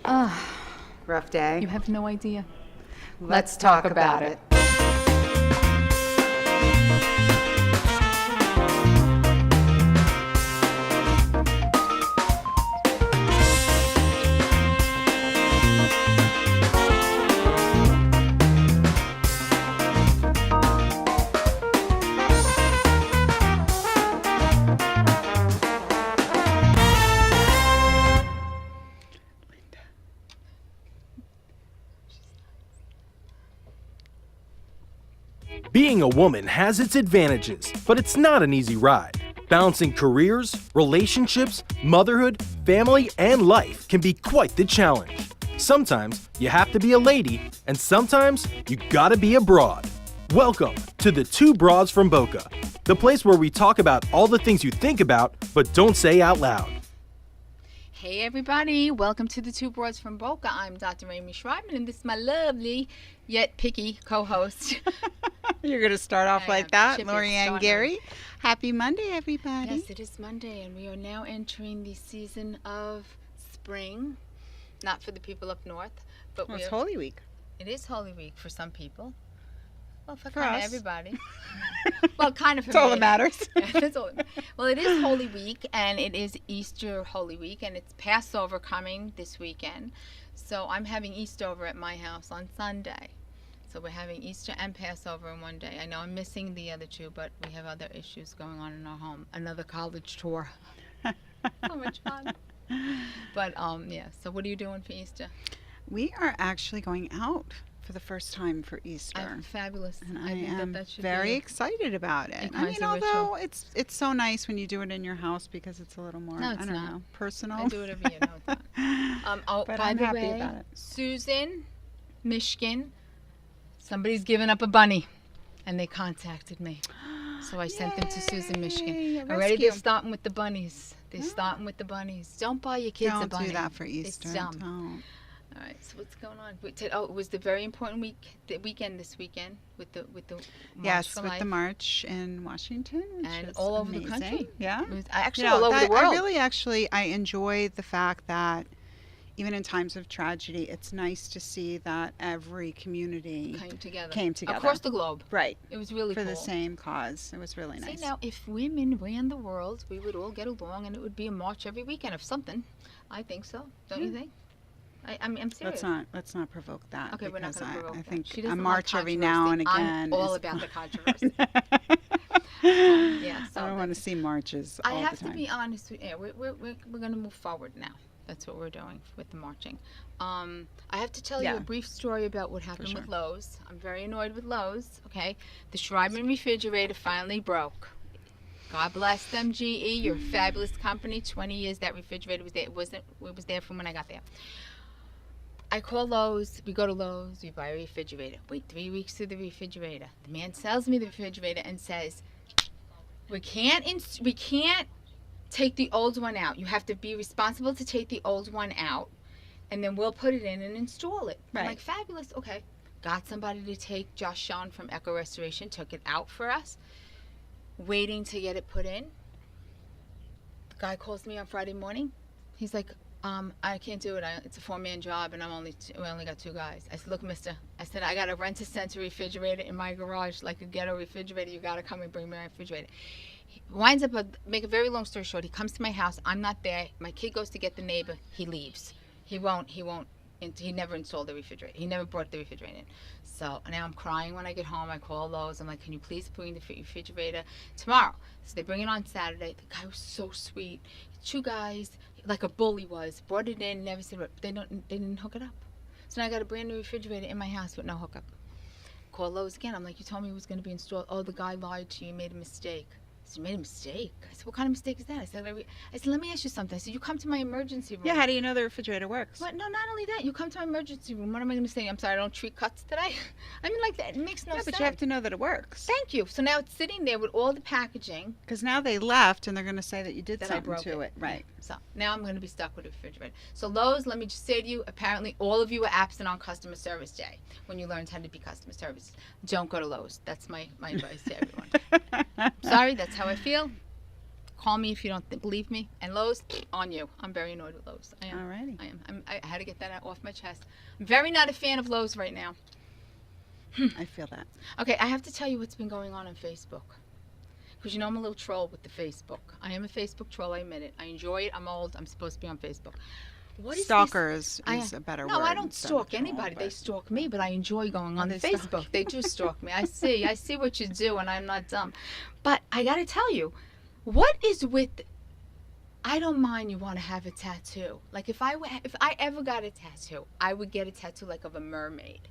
Rough day? You have no idea. Let's talk about it. Being a woman has its advantages, but it's not an easy ride. Balancing careers, relationships, motherhood, family, and life can be quite the challenge. Sometimes you have to be a lady, and sometimes you gotta be a broad. Welcome to the Two Broads from Boca, the place where we talk about all the things you think about but don't say out loud. Hey everybody, welcome to the Two Broads from Boca. I'm Dr. Amy Schreibman, and this is my lovely yet picky co-host. You're going to start off like that, Chippy, Lorianne Gary. Happy Monday, everybody. Yes, it is Monday, and we are now entering the season of spring. Not for the people up north, but Well, it's Holy Week. It is Holy Week for some people. Well, for For kind of us. everybody. Well, kind of for That's all me. that matters. That's all. Well, it is Holy Week, and it is Easter Holy Week, and it's Passover coming this weekend. So I'm having Easter over at my house on Sunday. So we're having Easter and Passover in one day. I know I'm missing the other two, but we have other issues going on in our home. Another college tour. So much fun. But yeah. So what are you doing for Easter? We are actually going out for the first time for Easter. Fabulous. And I I think am that should very be excited about it. It I mean, kinds of although it's so nice when you do it in your house because it's a little more, No, I it's don't not. know, personal. I do it every year. No, it's not. Oh, But by I'm the happy way, about it. Susan, Michigan, somebody's given up a bunny, and they contacted me. So I sent them to Susan, Michigan. Yay, a Already rescue. they're starting with the bunnies. They're starting with the bunnies. Don't buy your kids a Don't bunny. do that for Easter. It's dumb. Don't. All right, so what's going on? It was the very important weekend this weekend with the March Yes, for with Life. the march in Washington, which And is all over the amazing. country. Yeah. It was actually You know, all over the that- world. I really I enjoy the fact that even in times of tragedy, it's nice to see that every community came together across the globe. right It was really for cool. the same cause. It was really nice. See, now, if women ran the world, we would all get along, and it would be a march every weekend of something. I think so. Don't you think? I mean, I'm serious. Let's not provoke that. Okay, we're not because going to provoke I that. think She a doesn't march like every now and controversy. again. I'm all is about the fine. controversy. Yeah, so I don't want to see marches all I have the time. to be honest with you. We're going to move forward now. That's what we're doing with the marching. I have to tell you Yeah. a brief story about what happened sure. with Lowe's. I'm very annoyed with Lowe's. Okay, the Schreibman refrigerator finally broke. God bless them, GE. You're a fabulous company. 20 years that refrigerator was there. It was there from when I got there. I call Lowe's. We go to Lowe's. We buy a refrigerator. Wait 3 weeks through the refrigerator. The man sells me the refrigerator and says, "We can't take the old one out. You have to be responsible to take the old one out, and then we'll put it in and install it." I'm Right. like, fabulous. Okay. Got somebody to take. Josh Sean from Echo Restoration took it out for us. Waiting to get it put in. The guy calls me on Friday morning. He's like, I can't do it. It's a 4-man job, and we only got 2 guys. I said, look, mister. I said, I got a rent-a-center refrigerator in my garage, like a ghetto refrigerator. You got to come and bring me my refrigerator. He winds up, make a very long story short, he comes to my house. I'm not there. My kid goes to get the neighbor. He leaves. He never installed the refrigerator. He never brought the refrigerator in. So now I'm crying when I get home. I call Lowe's. I'm like, can you please bring the refrigerator tomorrow? So they bring it on Saturday. The guy was so sweet. 2 guys, like a bully was, brought it in, never said what. They didn't hook it up. So now I got a brand new refrigerator in my house with no hookup. Call Lowe's again. I'm like, you told me it was going to be installed. Oh, the guy lied to you. Made a mistake. I said, you made a mistake? I said, what kind of mistake is that? I said, let me ask you something. I said, you come to my emergency room. Yeah, how do you know the refrigerator works? But no, not only that, you come to my emergency room. What am I going to say? I'm sorry, I don't treat cuts today? I mean, like, that. It makes no Yeah, sense. but you have to know that it works. Thank you. So now it's sitting there with all the packaging. Because now they left and they're going to say that you did That I something broke to it. Right. So now I'm going to be stuck with a refrigerator. So Lowe's, let me just say to you, apparently all of you are absent on customer service day when you learned how to be customer service. Don't go to Lowe's. That's my advice to everyone. Sorry, that's how I feel. Call me if you don't believe me. And Lowe's, on you. I'm very annoyed with Lowe's. I am. Alrighty. I am. I had to get that off my chest. I'm very not a fan of Lowe's right now. I feel that. Okay, I have to tell you what's been going on Facebook. Because you know I'm a little troll with the Facebook. I am a Facebook troll, I admit it. I enjoy it. I'm old. I'm supposed to be on Facebook. What is Stalker this? is a better word. No, I don't instead stalk of troll, anybody. They but- stalk me, but I enjoy going on they Facebook. stalk you. They do stalk me. I see what you do, and I'm not dumb. But I got to tell you, what is with? I don't mind you want to have a tattoo. Like if I ever got a tattoo, I would get a tattoo like of a mermaid,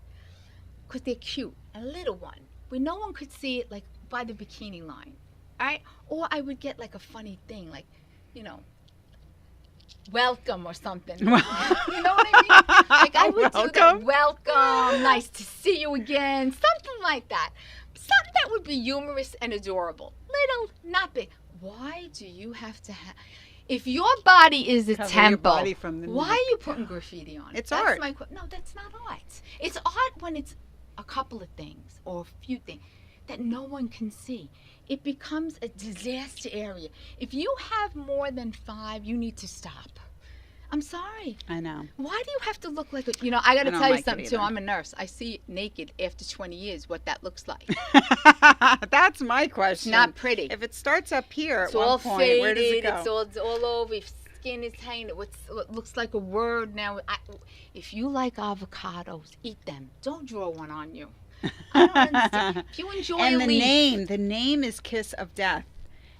because they're cute, a little one, where no one could see it, like by the bikini line, all right? Or I would get like a funny thing, like, you know, welcome or something. You know what I mean? Like I would do that. Welcome, nice to see you again. Something like that. Something that would be humorous and adorable. Little, not big. Why do you have to have? If your body is a Cover your temple, body from the why neck. are you putting graffiti on it? It's That's art. No, that's not art. It's art when it's a couple of things or a few things that no one can see. It becomes a disaster area. If you have more than 5, you need to stop. I'm sorry. I know. Why do you have to look like a, you know, I got to I don't tell you like it something too. either. I'm a nurse. I see naked after 20 years what that looks like. That's my It's question. not pretty. If it starts up here It's at all one point, faded. where does it go? It's all over. Your skin is hanging. What looks like a word now. If you like avocados, eat them. Don't draw one on you. I don't understand. If you enjoy And a leaf, the name is Kiss of Death.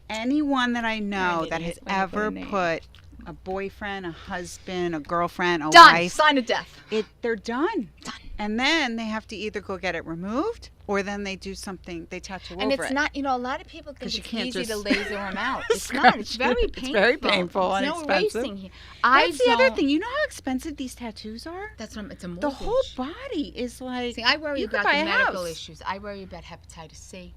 Anyone that I know an that has idiot when you put a ever name. put a boyfriend, a husband, a girlfriend, a done. wife, Sign of death. they're done. Done. And then they have to either go get it removed or then they do something, they tattoo And over it's it. not, you know, a lot of people think 'Cause you it's can't easy to just laser them out. It's not. It's scratch very it. painful. It's very painful and There's no expensive. erasing here. That's the other don't- thing. You know how expensive these tattoos are? That's what it's a mortgage. The whole body is like, See, I worry you could about buy the a medical house. issues. I worry about hepatitis C.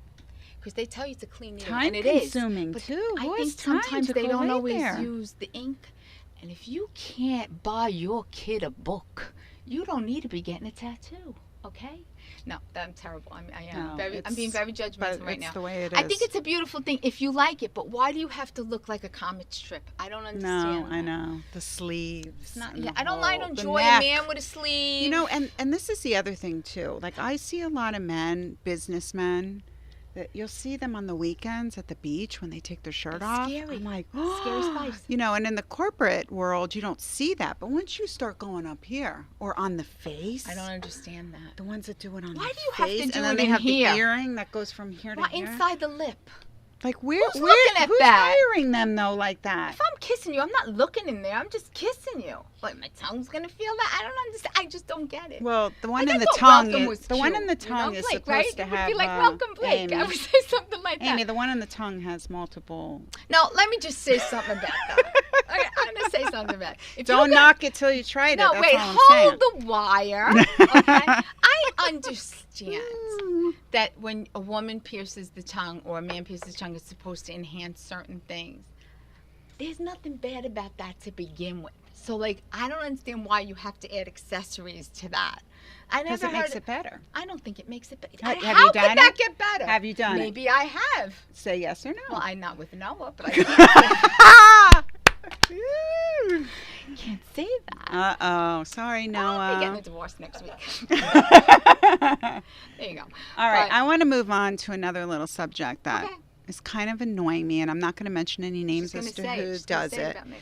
Because they tell you it's a clean needle, Time and it is. consuming But too. I Who think has time sometimes to they go don't lay always there? use the ink. And if you can't buy your kid a book, you don't need to be getting a tattoo, okay? No, I'm terrible. I am. No, I'm being very but judgmental right it's now. the way it I think is. it's a beautiful thing if you like it, but why do you have to look like a comic strip? I don't understand. No, I know. The sleeves. It's not, and yeah, the I whole- don't the enjoy a neck. man with a sleeve. You know, and this is the other thing too. Like I see a lot of men, businessmen, that you'll see them on the weekends at the beach when they take their shirt It's off. scary. I'm like, Scary spice. You know, and in the corporate world, you don't see that. But once you start going up here or on the face, I don't understand that. the ones that do it on Why the do you have to face, do and then it they in have here? the earring that goes from here to Why here. inside the lip? Like where? Who's looking at who's that? hiring them though like that? If I'm kissing you, I'm not looking in there. I'm just kissing you. Like my tongue's gonna feel that? I don't understand. I just don't get it. Well, the one I in the thought tongue welcome is was the one in cute, the you know, tongue is Blake, supposed right? to It would have be like welcome Blake. Amy. I would say something like that. Amy, the one in the tongue has multiple. No, let me just say something about that. Okay, I'm gonna say something about it. If you Don't got- knock it till you tried No, it. That's wait, all I'm hold saying. the wire. Okay, I understand that when a woman pierces the tongue or a man pierces the tongue, it's supposed to enhance certain things. There's nothing bad about that to begin with. So, like, I don't understand why you have to add accessories to that. I Because never it heard. makes it better. I don't think it makes it better. Have you How done could that it? get better? Have you done it? Maybe I have. Say yes or no. Well, I'm not with Noah, but I can't say that. Uh-oh. Sorry, I'll be getting a Noah. divorce next week. There you go. All right. But- I want to move on to another little subject that Okay. is kind of annoying me, and I'm not going to mention any names She's as to gonna say who she's gonna does say it. about me.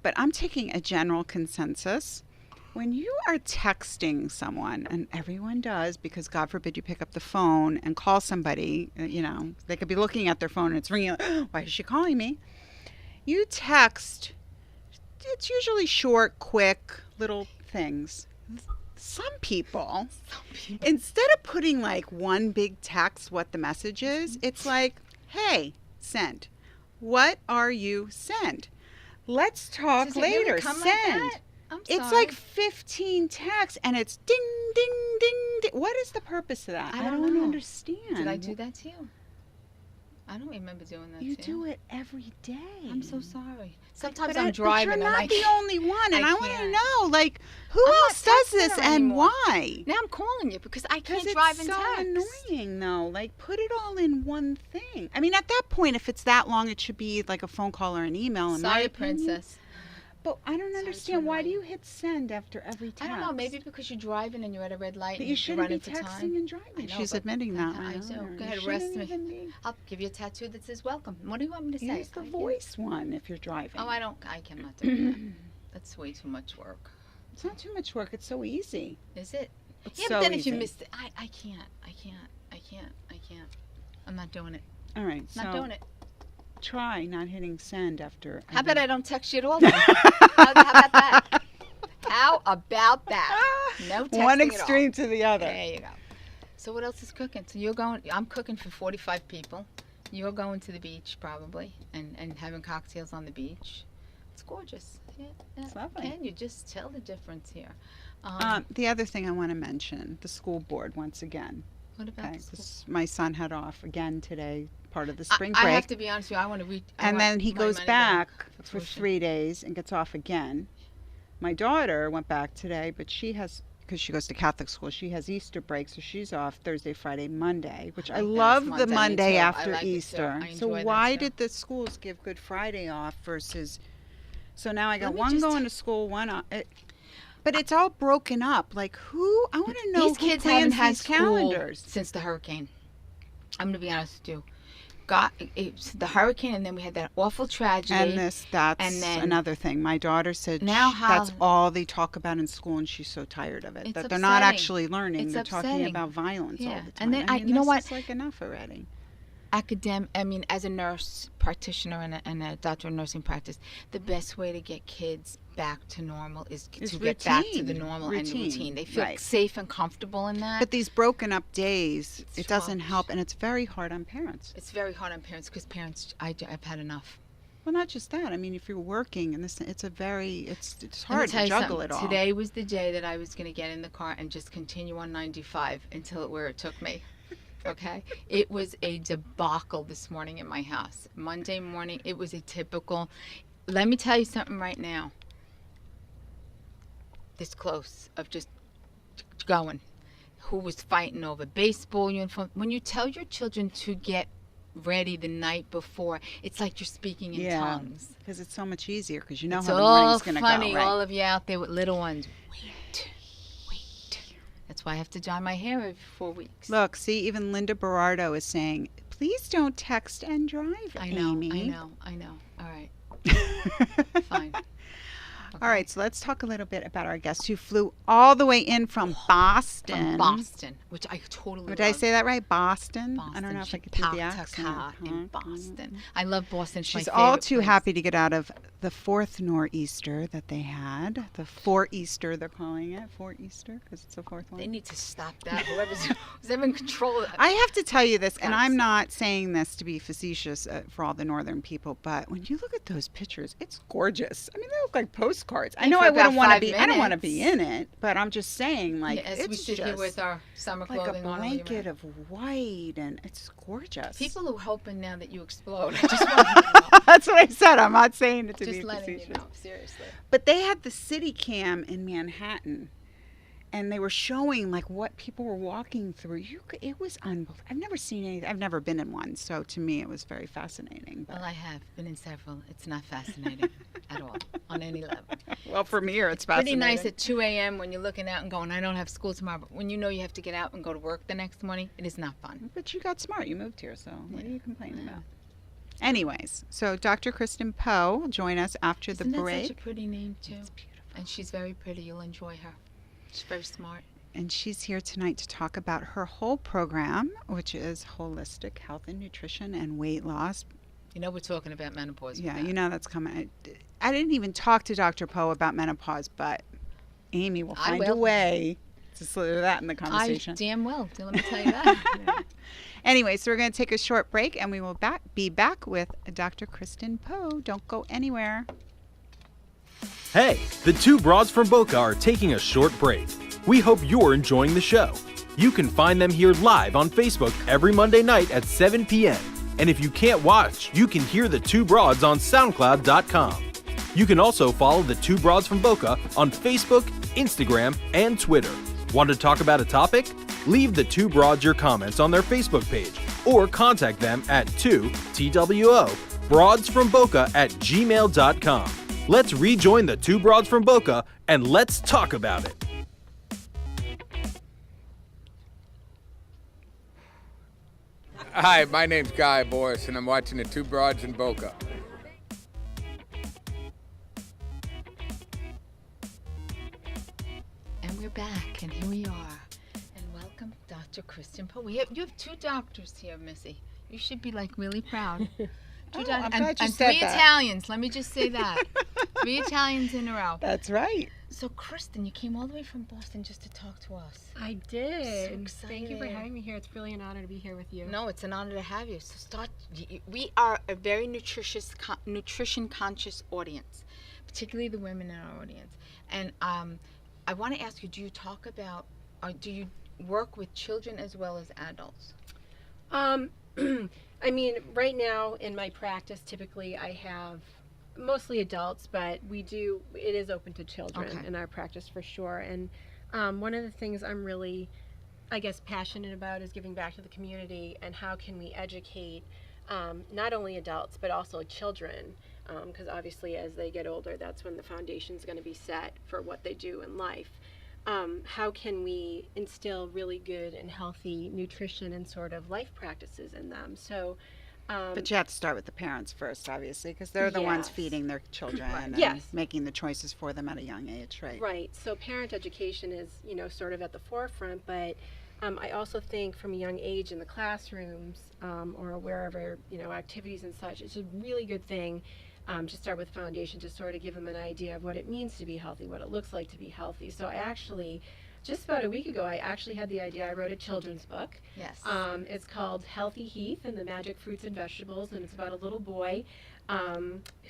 But I'm taking a general consensus. When you are texting someone, and everyone does, because God forbid you pick up the phone and call somebody, you know, they could be looking at their phone and it's ringing. Why is she calling me? You text, it's usually short, quick, little things. Some people, instead of putting like one big text, what the message is, it's like, hey, send. What are you? Send. Let's talk Does it really later. come Send. like that? I'm It's sorry. like 15 texts and it's ding, ding, ding, ding. What is the purpose of that? I don't know. understand. Did I do that to you? I don't remember doing that. You Sam. do it every day. I'm so sorry. Sometimes But I'm driving But you're and not the only one, and I want to can't. know, like, who I'm else not does texting this her and anymore. why? Now I'm calling you because I Because can't drive it's and so text. annoying, though. Like, put it all in one thing. I mean, at that point, if it's that long, it should be like a phone call or an email. In my Sorry, opinion. princess. But I don't Sorry understand. to Why annoy do you. you hit send after every text? I don't know. Maybe because you're driving and you're at a red light But and you you're shouldn't running be for texting time. and driving. I know, She's but admitting that. I know. know. Go You ahead, shouldn't arrest me. even be- I'll give you a tattoo that says welcome. What do you want me to say? Use the I can't- voice one if you're driving. Oh, I cannot do that. That's way too much work. It's not too much work. It's so easy. Is it? It's Yeah, so but then if easy. you missed it, I can't. I'm not doing it. All right, so Not doing it. try not hitting send after. How about I don't text you at all then? How about that? How about that? No texting One at all. extreme to the other. There you go. So what else is cooking? So I'm cooking for 45 people. You're going to the beach probably and having cocktails on the beach. It's gorgeous. Yeah, It's lovely. Can you just tell the difference here? The other thing I want to mention, the school board once again. What about Okay, the school? 'cause my son had off again today, part of the spring I break. have to be honest with you. I want to read. And then he goes back for tuition. 3 days and gets off again. My daughter went back today, but she has, because she goes to Catholic school, she has Easter break, so she's off Thursday, Friday, Monday, which I like that. love It's the Monday, me Monday too. I after like it too. Easter. I So enjoy that why too. did the schools give Good Friday off versus? So now I got Let me one just- going to school, one off. But it's all broken up. Like who? I want to know These who kids plans haven't had these school calendars. since the hurricane. I'm going to be honest with you. It's the hurricane, and then we had that awful tragedy. And that's and then- another thing. My daughter said Now that's how- all they talk about in school, and she's so tired of it. It's That they're not upsetting. actually learning. It's they're talking upsetting. about violence all Yeah. the time. And then I mean, you know this what? is like enough already. As a nurse practitioner and a doctor of nursing practice, the best way to get kids back to normal is It's to get back to routine. the normal and Routine, routine. They feel right. safe and comfortable in that. But these broken up days, It's it doesn't tough. help, and it's very hard on parents. It's very hard on parents because parents, I've had enough. Well, not just that. I mean, if you're working, and it's it's Let me hard tell to you juggle something. it all. Today was the day that I was going to get in the car and just continue on 95 until where it took me. Okay? It was a debacle this morning in my house. Monday morning, it was a typical. Let me tell you something right now. This close of just going. Who was fighting over baseball uniform? When you tell your children to get ready the night before, it's like you're speaking in Yeah. tongues. Because it's so much easier. Because you know It's how the all morning's going to go. funny, Right? all of you out there with little ones. Wait. That's why I have to dye my hair every 4 weeks. Look, see, even Linda Berardo is saying, "Please don't text and drive, I know, Amy." I know. All right, fine. All right, so let's talk a little bit about our guest who flew all the way in from Boston. From Boston, which I totally Did I love. say that right? Boston? Boston. I don't know if She I could do the parked her accent. car in Uh-huh. Boston. I love Boston. It's my She's all favorite too place. happy to get out of the fourth nor'easter that they had. The four-easter, they're calling it. Four-easter, because it's the fourth one. They need to stop that. who's ever in control of I have to tell you this, and Gotta I'm stop. not saying this to be facetious for all the northern people, but when you look at those pictures, it's gorgeous. I mean, they look like postcards. I And know for I wouldn't about want to 5 be. I don't want to minutes. be in it, but I'm just saying, like, Yeah, as it's we sit just here with our summer like a clothing on. blanket of white, and it's gorgeous. People are hoping now that you explode. I just want you to know. That's what I said. I'm not saying it to Just be letting facetious. you know, seriously. But they had the city cam in Manhattan, and they were showing like what people were walking through. It was unbelievable. I've never seen anything. I've never been in one, so to me it was very fascinating. But, Well, I have been in several. It's not fascinating at all on any level. well, from here it's Pretty fascinating. nice at 2 a.m. when you're looking out and going, I don't have school tomorrow. But when you know you have to get out and go to work the next morning, it is not fun. But you got smart. You moved here, so what are you complaining Yeah. about? Anyways, so Dr. Kristen Poe will join us after Isn't the that break. such a pretty name, too? It's beautiful. And she's very pretty. You'll enjoy her. She's very smart. And she's here tonight to talk about her whole program, which is holistic health and nutrition and weight loss. You know we're talking about menopause. with Yeah, that. you know that's coming. I didn't even talk to Dr. Poe about menopause, but Amy will I find a will. way to slip that in the I conversation. damn will. Let me tell you that. Anyway, so we're going to take a short break, and we will be back with Dr. Kristen Poe. Don't go anywhere. Hey, the two broads from Boca are taking a short break. We hope you're enjoying the show. You can find them here live on Facebook every Monday night at 7 p.m. And if you can't watch, you can hear the Two Broads on SoundCloud.com. You can also follow the Two Broads from Boca on Facebook, Instagram, and Twitter. Want to talk about a topic? Leave the Two Broads your comments on their Facebook page or contact them at 2broadsfromboca@gmail.com. Let's rejoin the Two Broads from Boca and let's talk about it. Hi, my name's Guy Boris, and I'm watching the Two Broads in Boca. And we're back, and here we are. And welcome, Dr. Kristen Poe. You have two doctors here, Missy. You should be like really proud. I'm and, glad you and said three that. Italians. Let me just say that. 3 Italians in a row. That's right. So, Kristen, you came all the way from Boston just to talk to us. I did. So Thank you for excited. having me here. It's really an honor to be here with you. No, it's an honor to have you. So we are a very nutrition conscious audience, particularly the women in our audience. And I want to ask you, do you talk about, do you work with children as well as adults? I mean, right now in my practice, typically I have mostly adults, but it is open to children Okay. in our practice for sure. And one of the things I'm really, I guess, passionate about is giving back to the community and how can we educate not only adults but also children, because obviously as they get older, that's when the foundation is going to be set for what they do in life. How can we instill really good and healthy nutrition and sort of life practices in them? So, But you have to start with the parents first, obviously, because they're the ones Yes. feeding their children and Yes. making the choices for them at a young age, right? right. So parent education is, sort of at the forefront, but I also think from a young age in the classrooms or wherever, activities and such, it's a really good thing to start with foundation to sort of give them an idea of what it means to be healthy, what it looks like to be healthy. So I actually, just about a week ago, I actually had the idea. I wrote a children's book. Yes. It's called Healthy Heath and the Magic Fruits and Vegetables, and it's about a little boy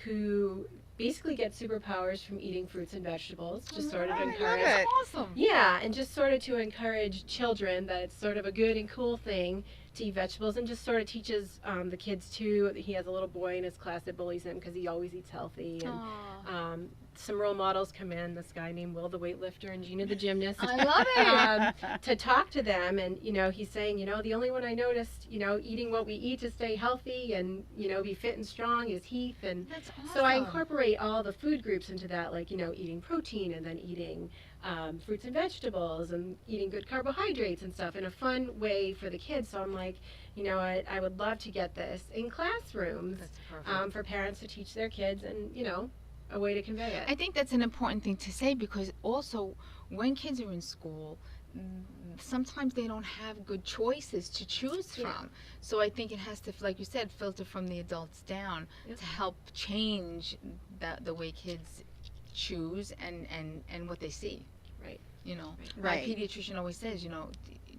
who basically gets superpowers from eating fruits and vegetables, just sort of I love encourage. it. Awesome. Yeah, and just sort of to encourage children that it's sort of a good and cool thing to eat vegetables, and just sort of teaches the kids too. He has a little boy in his class that bullies him because he always eats healthy, and Aw. some role models come in. This guy named Will, the weightlifter, and Gina, the gymnast. I love it. To talk to them, and he's saying, the only one I noticed, eating what we eat to stay healthy and be fit and strong is Heath, and That's awesome. so I incorporate all the food groups into that, like eating protein and then eating fruits and vegetables and eating good carbohydrates and stuff in a fun way for the kids. So I'm like, I would love to get this in classrooms That's perfect. for parents to teach their kids, and a way to convey it. I think that's an important thing to say, because also when kids are in school, sometimes they don't have good choices to choose Yeah. from. So I think it has to, like you said, filter from the adults down Yep. to help change the way kids choose and what they see. Right. My Right. pediatrician always says,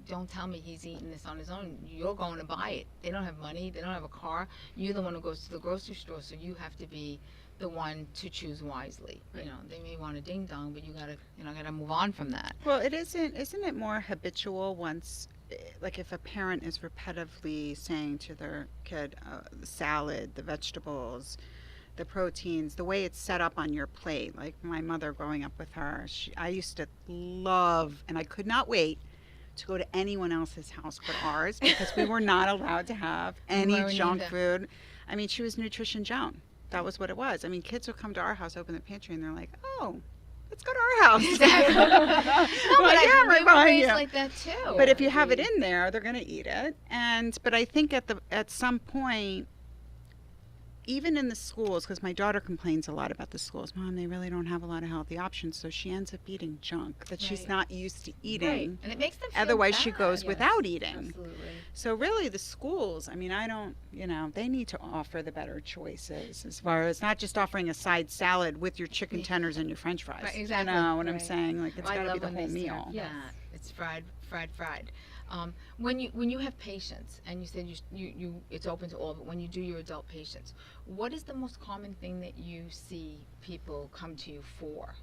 don't tell me he's eating this on his own. You're going to buy it. They don't have money. They don't have a car. You're the one who goes to the grocery store, so you have to be the one to choose wisely. Right. They may want a ding dong, but you gotta move on from that. Well, isn't it more habitual once, like if a parent is repetitively saying to their kid, the salad, the vegetables, the proteins, the way it's set up on your plate. Like my mother growing up with her, I used to love, and I could not wait to go to anyone else's house but ours, because we were not allowed to have any weren't junk either. food. I mean, she was Nutrition Joan. That was what it was. I mean, kids would come to our house, open the pantry, and they're like, "Oh, let's go to our house." Exactly. No, but Like, yeah, we right were behind raised you. like that too. But if you have it in there, they're going to eat it. But I think at some point, even in the schools, because my daughter complains a lot about the schools, Mom, they really don't have a lot of healthy options, so she ends up eating junk that she's Right. not used to eating. Right. and it makes them feel Otherwise, she bad. goes Yes, without eating. Absolutely. So really, the schools, I mean, I don't, they need to offer the better choices as far as not just offering a side salad with your chicken tenders and your French fries. Right, exactly. You know what I'm Right. saying? Like, it's I got to love be the when whole they meal. serve Yes. that. It's fried. When you have patients, and you said you it's open to all, but when you do your adult patients, what is the most common thing that you see people come to you for?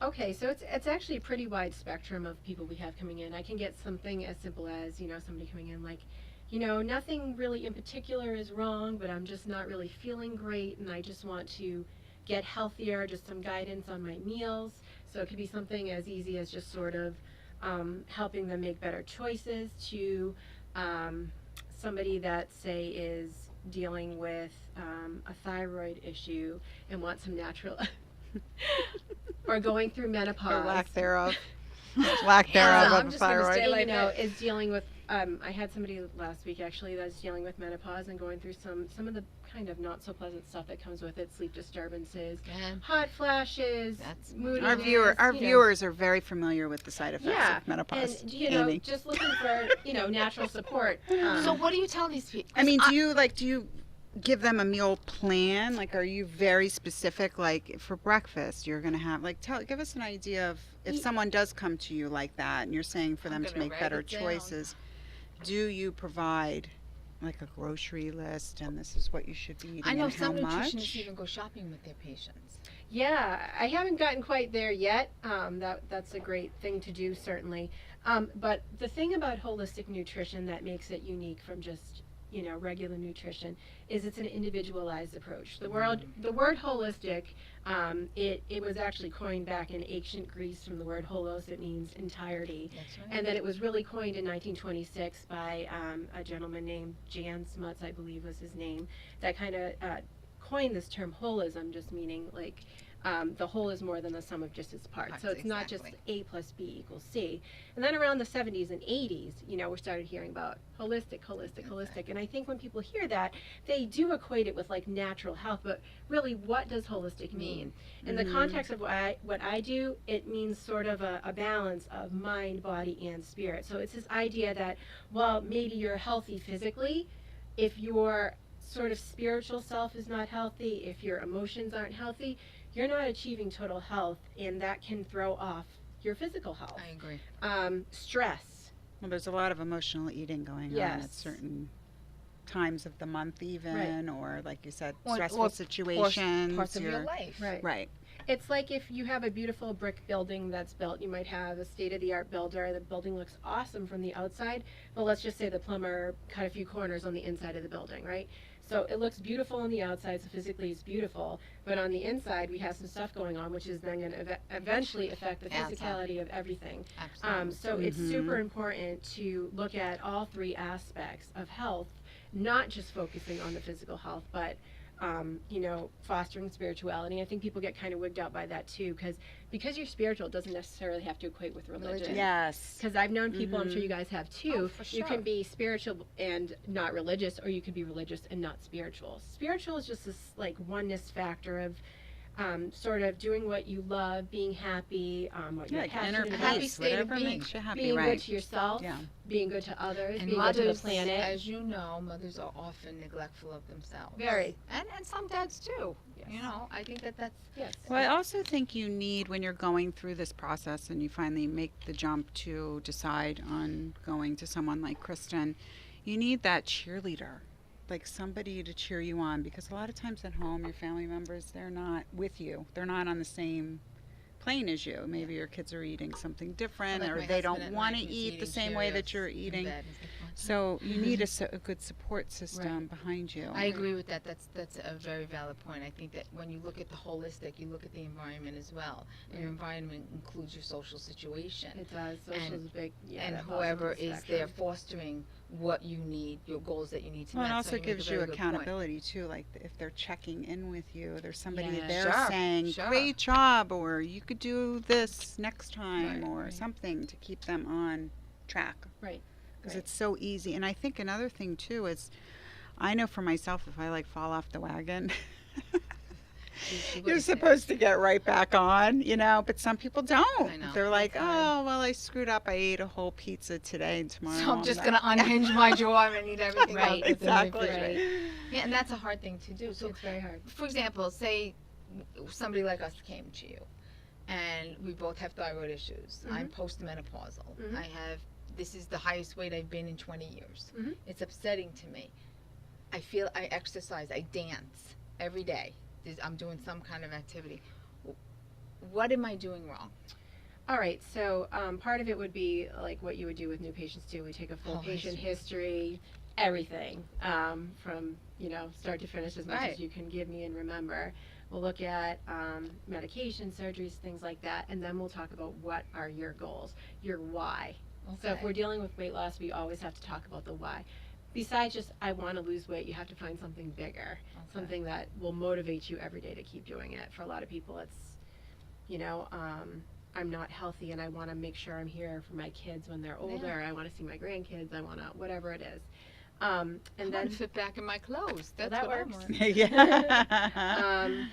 Okay, so it's actually a pretty wide spectrum of people we have coming in. I can get something as simple as somebody coming in like you know, nothing really in particular is wrong, but I'm just not really feeling great, and I just want to get healthier, just some guidance on my meals. So it could be something as easy as just sort of helping them make better choices, to somebody that, say, is dealing with a thyroid issue and wants some natural, or going through menopause. Or lack thereof. Lack thereof I'm of just gonna thyroid. stay You like know, that. is dealing with, I had somebody last week actually that's dealing with menopause and going through some of the kind of not so pleasant stuff that comes with it, sleep disturbances, Yeah. hot flashes, That's- moodiness. Our you know. viewers are very familiar with the side effects Yeah, of menopause. and you know, Amy. just looking for, you know, natural support. So what do you tell these people? I mean, do you give them a meal plan? Like, are you very specific? Like, for breakfast, you're gonna have like give us an idea of if someone does come to you like that, and you're saying for I'm them to gonna make write better it down. choices. Do you provide like a grocery list, and this is what you should be eating I know and how some nutritionists much? even go shopping with their patients. Yeah, I haven't gotten quite there yet. That's a great thing to do, certainly. But the thing about holistic nutrition that makes it unique from just, you know, regular nutrition is it's an individualized approach. The word holistic, it was actually coined back in ancient Greece from the word holos. It means entirety. That's right. And then it was really coined in 1926 by a gentleman named Jan Smuts, I believe was his name, that kind of coined this term holism, just meaning like the whole is more than the sum of just its parts. So it's not just A plus B equals C. And then around the 70s and 80s, you know, we started hearing about holistic. And I think when people hear that, they do equate it with like natural health, but really what does holistic mean? In the context of what I do, it means sort of a balance of mind, body, and spirit. So it's this idea that, well, maybe you're healthy physically, if your sort of spiritual self is not healthy, if your emotions aren't healthy, you're not achieving total health, and that can throw off your physical health. I agree. Stress. Well, there's a lot of emotional eating going on at Yes. certain times of the month, even, or like you said, Or stressful situations. Parts of your life. Right. It's like if you have a beautiful brick building that's built, you might have a state-of-the-art builder. The building looks awesome from the outside, but let's just say the plumber cut a few corners on the inside of the building, right? So it looks beautiful on the outside, so physically it's beautiful, but on the inside we have some stuff going on, which is then going to eventually affect the physicality of everything. Absolutely. So it's super important to look at all three aspects of health, not just focusing on the physical health, but you know, fostering spirituality. I think people get kind of wigged out by that too, because you're spiritual doesn't necessarily have to equate with religion. Yes. Because I've known people, I'm sure you guys have too, Oh, for you sure. can be spiritual and not religious, or you can be religious and not spiritual. Spiritual is just this like oneness factor of sort of doing what you love, being happy, what you're Like inner passionate A about, happy peace, state of whatever being. makes you happy, being right? good to yourself, Yeah. being good to others, And being good to the mothers, planet. as you know, mothers are often neglectful of themselves. Very. And some dads too. Yes. You know, I think that's Yes. Well, I also think you need, when you're going through this process and you finally make the jump to decide on going to someone like Kristen, you need that cheerleader, like somebody to cheer you on, because a lot of times at home, your family members, they're not with you. They're not on the same plane as you. Maybe your kids are eating something different, like or my they husband don't at want to night, he's eat the eating same way that Cheerios you're in eating. bed. He's like, "What?" So you need a good support system behind you. I agree with that. That's a very valid point. I think that when you look at the holistic, you look at the environment as well. And your environment includes your social situation. It does. Social is big. Yeah, And that whoever positive is there spectrum. fostering what you need, your goals that you need to Well, it meet. So also you make a gives you very good point. accountability too. Like if they're checking in with you, there's somebody Yeah. there Sure, saying, sure. "Great job," or "You could do this next time," Right, or right. something to keep them on track. Right. Because Right. it's so easy. And I think another thing too is, I know for myself, if I like fall off the wagon, She you're wouldn't say supposed to get right back on, you know. But some people don't. I know. They're like, It's hard. "Oh, well, I screwed up. I ate a whole pizza today, and tomorrow So I'm just not." going to unhinge my jaw and eat everything Right, else. exactly. Right. Yeah, and that's a hard thing to do. So It's very hard. for example, say somebody like us came to you and we both have thyroid issues. I'm postmenopausal. Mhm. This is the highest weight I've been in 20 years. Mhm. It's upsetting to me. I exercise, I dance every day. I'm doing some kind of activity. What am I doing wrong? All right, so part of it would be like what you would do with new patients too. We take a full Whole patient history. history, everything, from, start to finish, as much Right. as you can give me and remember. We'll look at medication, surgeries, things like that, and then we'll talk about what are your goals, your why. So if Okay. we're dealing with weight loss, we always have to talk about the why. Besides just, I want to lose weight, you have to find something bigger, something that will motivate you every day to keep doing it. For a lot of people, it's, I'm not healthy and I want to make sure I'm here for my kids when they're older. I want to see my grandkids. I want to, whatever it is. And I then want to fit back in my clothes. That's that what I works. want. Yeah.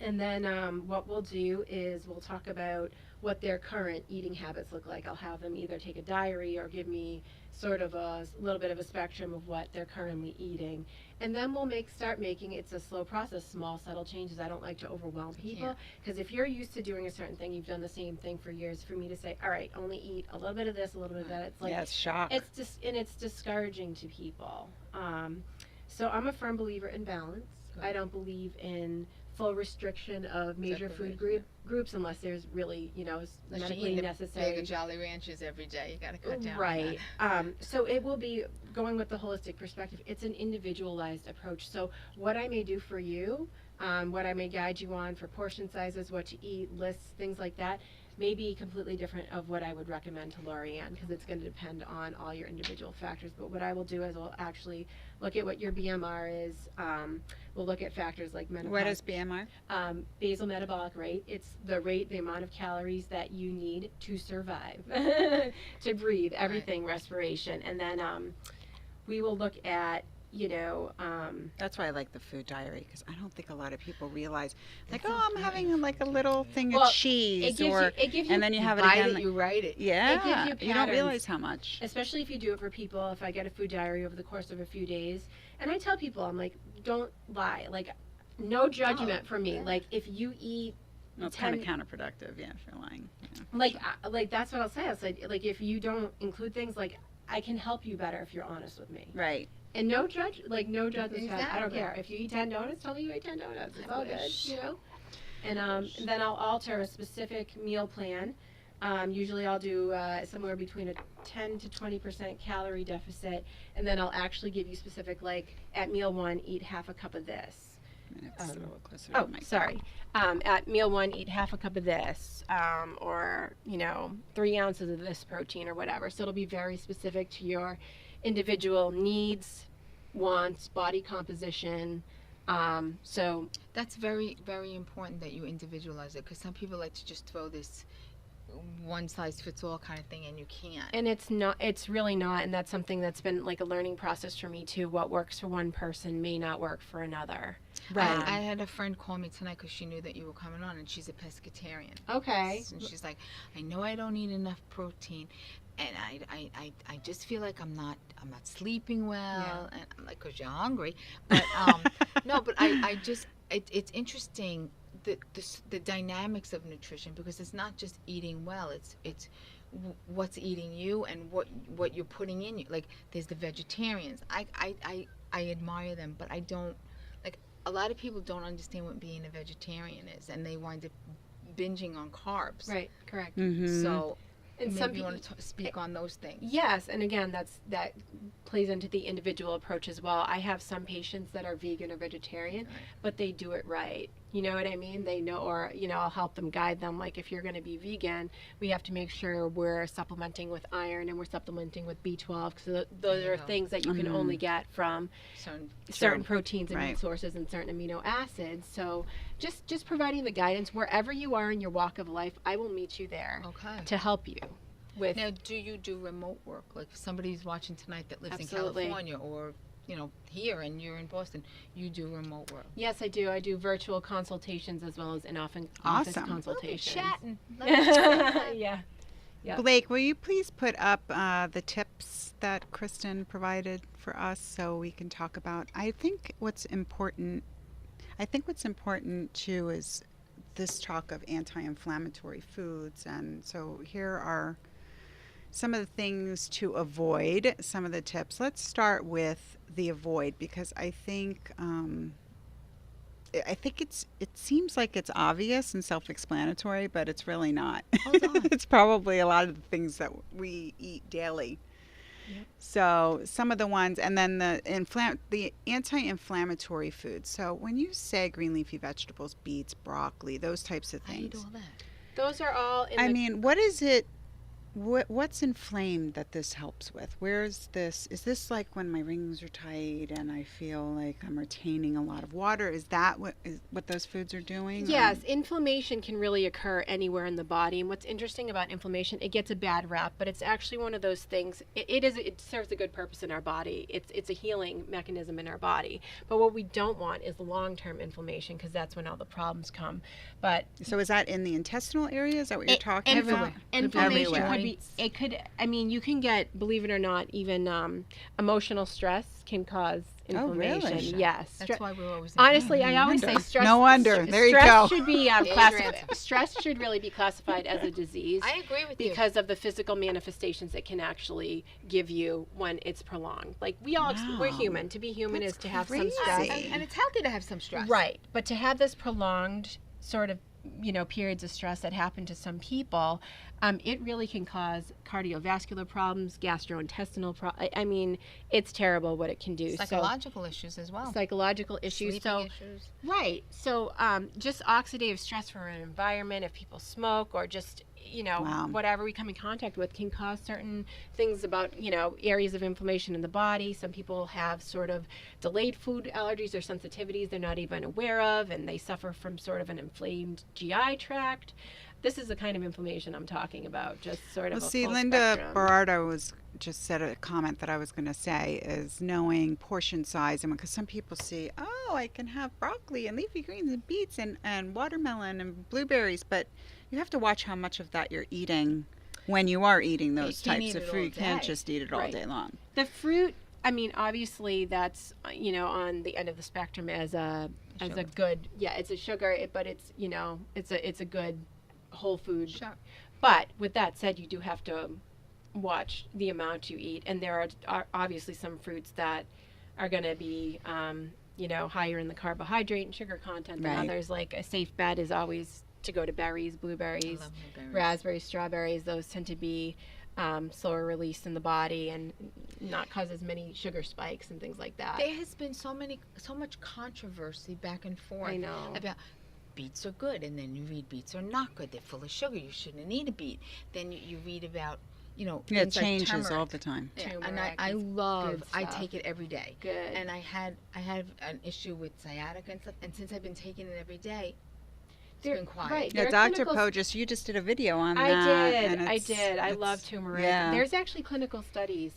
And then what we'll do is we'll talk about what their current eating habits look like. I'll have them either take a diary or give me sort of a little bit of a spectrum of what they're currently eating. And then we'll start making, it's a slow process, small, subtle changes. I don't like to overwhelm people, because if you're used to doing a certain thing, you've done the same thing for years, for me to say, all right, only eat a little bit of this, a little bit of that, it's like, Yes, shock. it's just, and it's discouraging to people. So I'm a firm believer in balance. I don't believe in full restriction of major food groups unless there's really, Unless you're medically eating a necessary. bag of Jolly Ranchers every day, you got to cut down. on Right. So it will be going with the holistic perspective. It's an individualized approach. So what I may do for you, what I may guide you on for portion sizes, what to eat, lists, things like that, may be completely different of what I would recommend to Lorianne, because it's going to depend on all your individual factors. But what I will do is we'll actually look at what your BMR is. We'll look at factors like menopause. What is BMR? Basal metabolic rate. It's the rate, the amount of calories that you need to survive, to breathe, everything, respiration. And then we will look at, That's why I like the food diary, because I don't think a lot of people realize, like, oh, I'm having like a little thing of cheese, it gives you, and then you have it Buy again. it, you write it. Yeah, It gives you you don't patterns. realize how much. especially if you do it for people. If I get a food diary over the course of a few days, and I tell people, I'm like, don't lie, like, no judgment from me. yeah. Like, if you eat Well, it's 10 kind of counterproductive, yeah, if you're lying. Yeah. like that's what I'll say. I'll say, like, if you don't include things, like, I can help you better if you're honest with me. Right. And no judgment. I don't Exactly. care. If you eat 10 donuts, tell me you ate 10 donuts. It's all good, And then I'll alter a specific meal plan. Usually I'll do somewhere between a 10 to 20% calorie deficit, and then I'll actually give you specific, like, at meal 1, eat half a cup of this. And it's a little closer to Oh, the mic. sorry. At meal 1, eat half a cup of this, or 3 ounces of this protein or whatever. So it'll be very specific to your individual needs, wants, body composition. So That's very, very important that you individualize it, because some people like to just throw this one size fits all kind of thing, and you can't. and it's really not, and that's something that's been like a learning process for me too. What works for one person may not work for another. I had a friend call me tonight because she knew that you were coming on, and she's a pescatarian. Okay. And she's like, I know I don't eat enough protein, and I just feel like I'm not sleeping well, and I'm like, because you're hungry. But no, but it's interesting the dynamics of nutrition, because it's not just eating well, it's what's eating you and what you're putting in you. Like, there's the vegetarians. I admire them, but I don't, like, a lot of people don't understand what being a vegetarian is, and they wind up binging on carbs. Right. Correct. Mm-hmm. So And maybe some you people. want to speak on those things. Yes, and again, that plays into the individual approach as well. I have some patients that are vegan or vegetarian, but they do it right. You know what I mean? They know, or I'll help them, guide them. Like, if you're going to be vegan, we have to make sure we're supplementing with iron and we're supplementing with B12, because those you are go. things that you can only get from certain proteins and meat Right. sources and certain amino acids. So just providing the guidance wherever you are in your walk of life, I will meet you there Okay. to help you with. Now, do you do remote work? Like, if somebody's watching tonight that lives Absolutely. in California, or here, and you're in Boston, you do remote work. Yes, I do. I do virtual consultations as well as office Awesome. consultations. Chatting. Yeah. Yep. Blake, will you please put up the tips that Kristen provided for us so we can talk about? I think what's important too is this talk of anti-inflammatory foods, and so here are some of the things to avoid, some of the tips. Let's start with the avoid, because I think it seems like it's obvious and self-explanatory, but it's really not. Hold on. It's probably a lot of the things that we eat daily. So some of the ones, and then the anti-inflammatory foods. So when you say green leafy vegetables, beets, broccoli, those types of I eat things. all that. Those are all in I the mean, what is it? What's inflamed that this helps with? Where's this? Is this like when my rings are tight and I feel like I'm retaining a lot of water? Is that what those foods are doing? Yes, inflammation can really occur anywhere in the body. And what's interesting about inflammation, it gets a bad rap, but it's actually one of those things. It serves a good purpose in our body. It's a healing mechanism in our body. But what we don't want is long-term inflammation, because that's when all the problems come. But So is that in the intestinal area? Is that what you're talking about? inflammation Everywhere. could be. It could. I mean, you can get, believe it or not, even emotional stress can cause inflammation. really? Yes. That's why we're always. Honestly, I always say stress. No wonder. There you stress go. should be your classified. answer. Stress should really be classified as a disease. I agree with you. Because of the physical manifestations it can actually give you when it's prolonged. Like we're Wow. human. To be human That's is to have some crazy. stress. And it's healthy to have some stress. Right. But to have this prolonged sort of, periods of stress that happen to some people, it really can cause cardiovascular problems, gastrointestinal problems. I mean, it's terrible what it can do. Psychological issues as well. Psychological issues. Sleeping issues. Right. So just oxidative stress from an environment, if people smoke or just, Wow. whatever we come in contact with, can cause certain things about, areas of inflammation in the body. Some people have sort of delayed food allergies or sensitivities they're not even aware of, and they suffer from sort of an inflamed GI tract. This is the kind of inflammation I'm talking about, just sort of Well, a see, full Linda spectrum. Berardo was just said a comment that I was going to say is knowing portion size. And because some people see, oh, I can have broccoli and leafy greens and beets and watermelon and blueberries, but you have to watch how much of that you're eating when you are eating those can't types eat of it all food. You can't day. just eat it all Right. day long. The fruit, I mean, obviously that's, on the end of the spectrum as a good, it's a sugar, but it's, it's a good whole food. Sure. But with that said, you do have to watch the amount you eat, and there are obviously some fruits that are going to be, higher in the carbohydrate and sugar content than Right. others. Like a safe bet is always to go to berries, blueberries, I love blueberries. raspberries, strawberries. Those tend to be slower release in the body and not cause as many sugar spikes and things like that. There has been so much controversy back and forth. I know. About beets are good, and then you read beets are not good. They're full of sugar. You shouldn't eat a beat. Then you read about, Yeah, it things like changes turmeric. all the time. Yeah, and Turmeric I is love. good I stuff. take it every day. Good. And I had an issue with sciatica and stuff. And since I've been taking it every day, it's There- been quiet. right. Yeah, There are Dr. clinical- Poe you just did a video on I that. did. and I it's- did. I it's- love turmeric. Yeah. There's actually clinical studies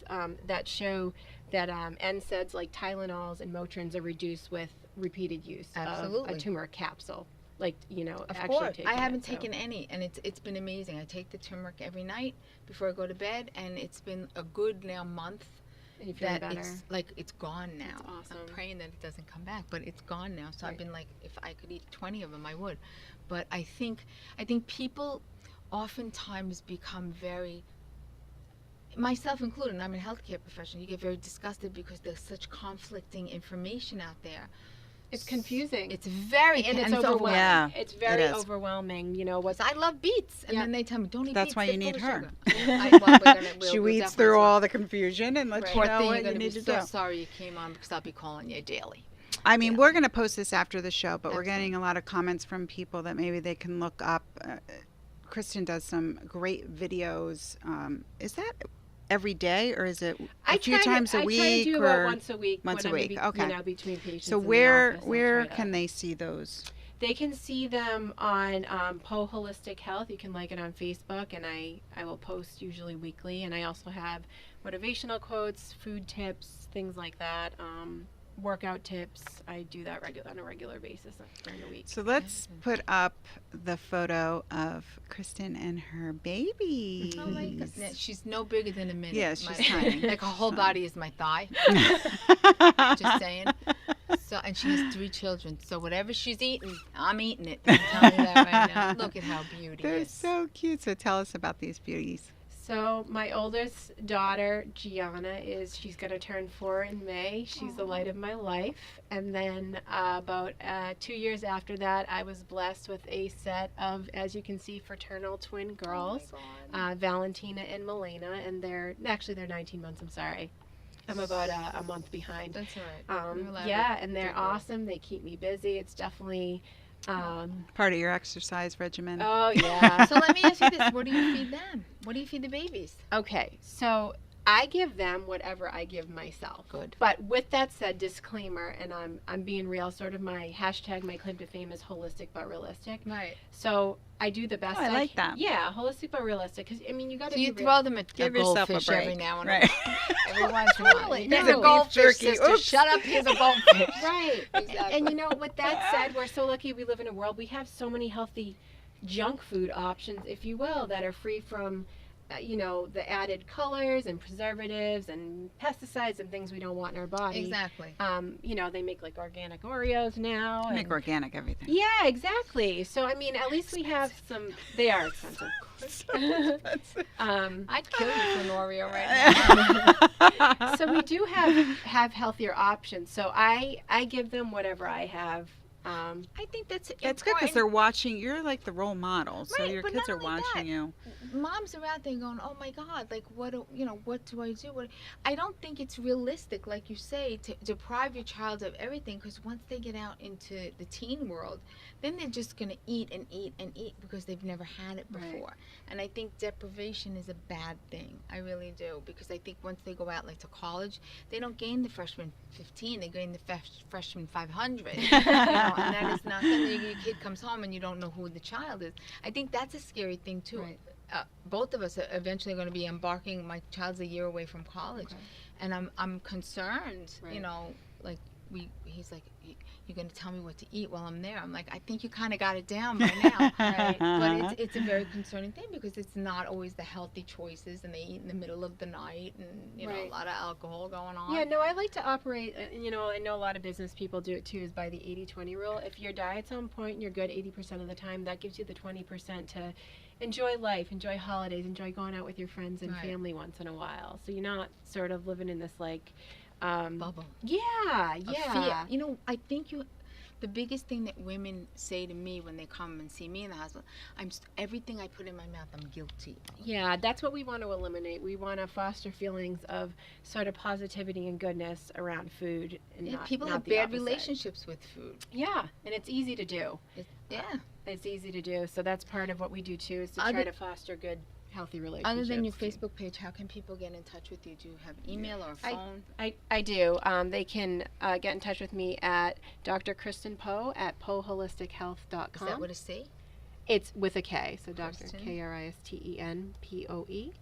that show that NSAIDs like Tylenols and Motrins are reduced with repeated use of Absolutely. a turmeric capsule. Like, Of actually course, taking I haven't it, so. taken any, and it's been amazing. I take the turmeric every night before I go to bed, and it's been a good now month And you feeling that better? it's gone now. That's awesome. I'm praying that it doesn't come back, but it's gone now. So I've Right. been like, if I could eat 20 of them, I would. But I think people oftentimes become very, myself included, and I'm a healthcare professional, you get very disgusted because there's such conflicting information out there. It's confusing. It's very, and it's overwhelming. overwhelming. Yeah, It's very it is. overwhelming. Because I love beets, and Yeah. then they tell me don't eat That's beets. why they're you need full of her. sugar. She weeds through all the confusion and lets Poor you know thing, what you're you gonna be need to so do. sorry you came on because I'll be calling you daily. I mean, Yeah. we're going to post this after the show, but we're Excellent. getting a lot of comments from people that maybe they can look up. Kristen does some great videos. Is that every day, or is it a few times a week? I try to do or about once a week. once when a I'm week, okay. between patients. so in the where office, I where try to- can they see those? They can see them on Poe Holistic Health. You can like it on Facebook, and I will post usually weekly. And I also have motivational quotes, food tips, things like that, workout tips. I do that on a regular basis during the week. So let's put up the photo of Kristen and her baby. Oh my goodness, she's no bigger than a minute. Yeah, she's My- tiny. Like her whole She's body is my thigh. Just saying. So, and she has 3 children. So whatever she's eating, I'm eating it. I'm telling you that right now. Look at how beauty They're is. so cute. So tell us about these beauties. So my oldest daughter, Gianna, she's going to turn 4 in May. She's the light of my life. And then about 2 years after that, I was blessed with a set of, as you can see, fraternal twin girls, Valentina and Milena. And they're 19 months, I'm sorry. I'm about a month behind. That's all right. Yeah, and they're awesome. They keep me busy. It's definitely... part of your exercise regimen. Oh, yeah. So let me ask you this. What do you feed them? What do you feed the babies? Okay, so I give them whatever I give myself. Good. But with that said, disclaimer, and I'm being real, sort of my hashtag, my claim to fame is holistic but realistic. Right. So I do the best I like that. Yeah, holistic but realistic. Because, I mean, you got to So you be throw them a Give yourself a goldfish break. every now and Right. every once in a while. Totally. Here's No. a goldfish, Jerky. sister. Oops. Shut up. Here's a goldfish. Right. Exactly. And you know, with that said, we're so lucky we live in a world, we have so many healthy junk food options, if you will, that are free from, the added colors and preservatives and pesticides and things we don't want in our body. Exactly. They make like organic Oreos now. Make organic everything. Yeah, exactly. So, I mean, at least we have some, they are expensive. I'd kill you for an Oreo right now. So we do have healthier options. So I give them whatever I have. I think that's It's good because important. they're watching. You're like the role model, so Right, your but kids not are only watching that. you. Moms are out there going, oh my God, like what do I do? I don't think it's realistic, like you say, to deprive your child of everything, because once they get out into the teen world, then they're just going to eat and eat and eat because they've never had it before. Right. And I think deprivation is a bad thing. I really do, because I think once they go out like to college, they don't gain the freshman 15, they gain the freshman 500. And that is not something. Your kid comes home and you don't know who the child is. I think that's a scary thing too. Right. Both of us are eventually going to be embarking. My child's a year away from college, Okay. and I'm concerned. Right. Like he's like, you're going to tell me what to eat while I'm there. I'm like, I think you kind of got it down by now. Right. But it's a very concerning thing, because it's not always the healthy choices, and they eat in the middle of the night, and Right. a lot of alcohol going on. Yeah, no, I like to operate, I know a lot of business people do it too, is by the 80-20 rule. If your diet's on point and you're good 80% of the time, that gives you the 20% to enjoy life, enjoy holidays, enjoy going out with your friends and Right. family once in a while. So you're not sort of living in this like, Bubble. yeah, Of yeah. fear. I think the biggest thing that women say to me when they come and see me in the hospital, everything I put in my mouth, I'm guilty. Yeah, that's what we want to eliminate. We want to foster feelings of sort of positivity and goodness around food. And not, People not have the bad opposite. relationships with food. Yeah, and it's easy to do. Yeah. It's easy to do. So that's part of what we do too, is to try to foster good, healthy relationships. Other than your Facebook page, how can people get in touch with you? Do you have email or phone? I do. They can get in touch with me at Dr. Kristen Poe at PoeHolisticHealth.com. Is that with a C? It's with a K, so Dr. Kristen. KristenPoe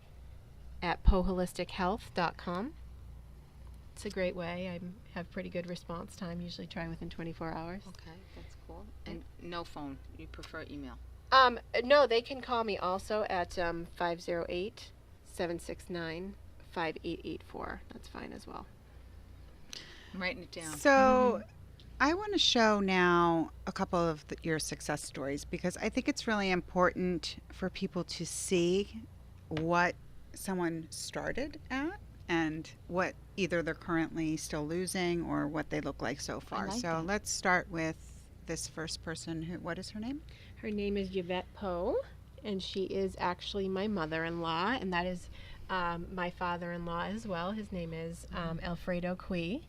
at PoeHolisticHealth.com. It's a great way. I have pretty good response time. Usually try within 24 hours. Okay, that's cool. And no phone. You prefer email? No, they can call me also at 508-769-5884. That's fine as well. I'm writing it down. So I want to show now a couple of your success stories, because I think it's really important for people to see what someone started at and what either they're currently still losing or what they look like so far. like So that. let's start with this first person. What is her name? Her name is Yvette Poe, and she is actually my mother-in-law, and that is my father-in-law as well. His name is Alfredo Cui.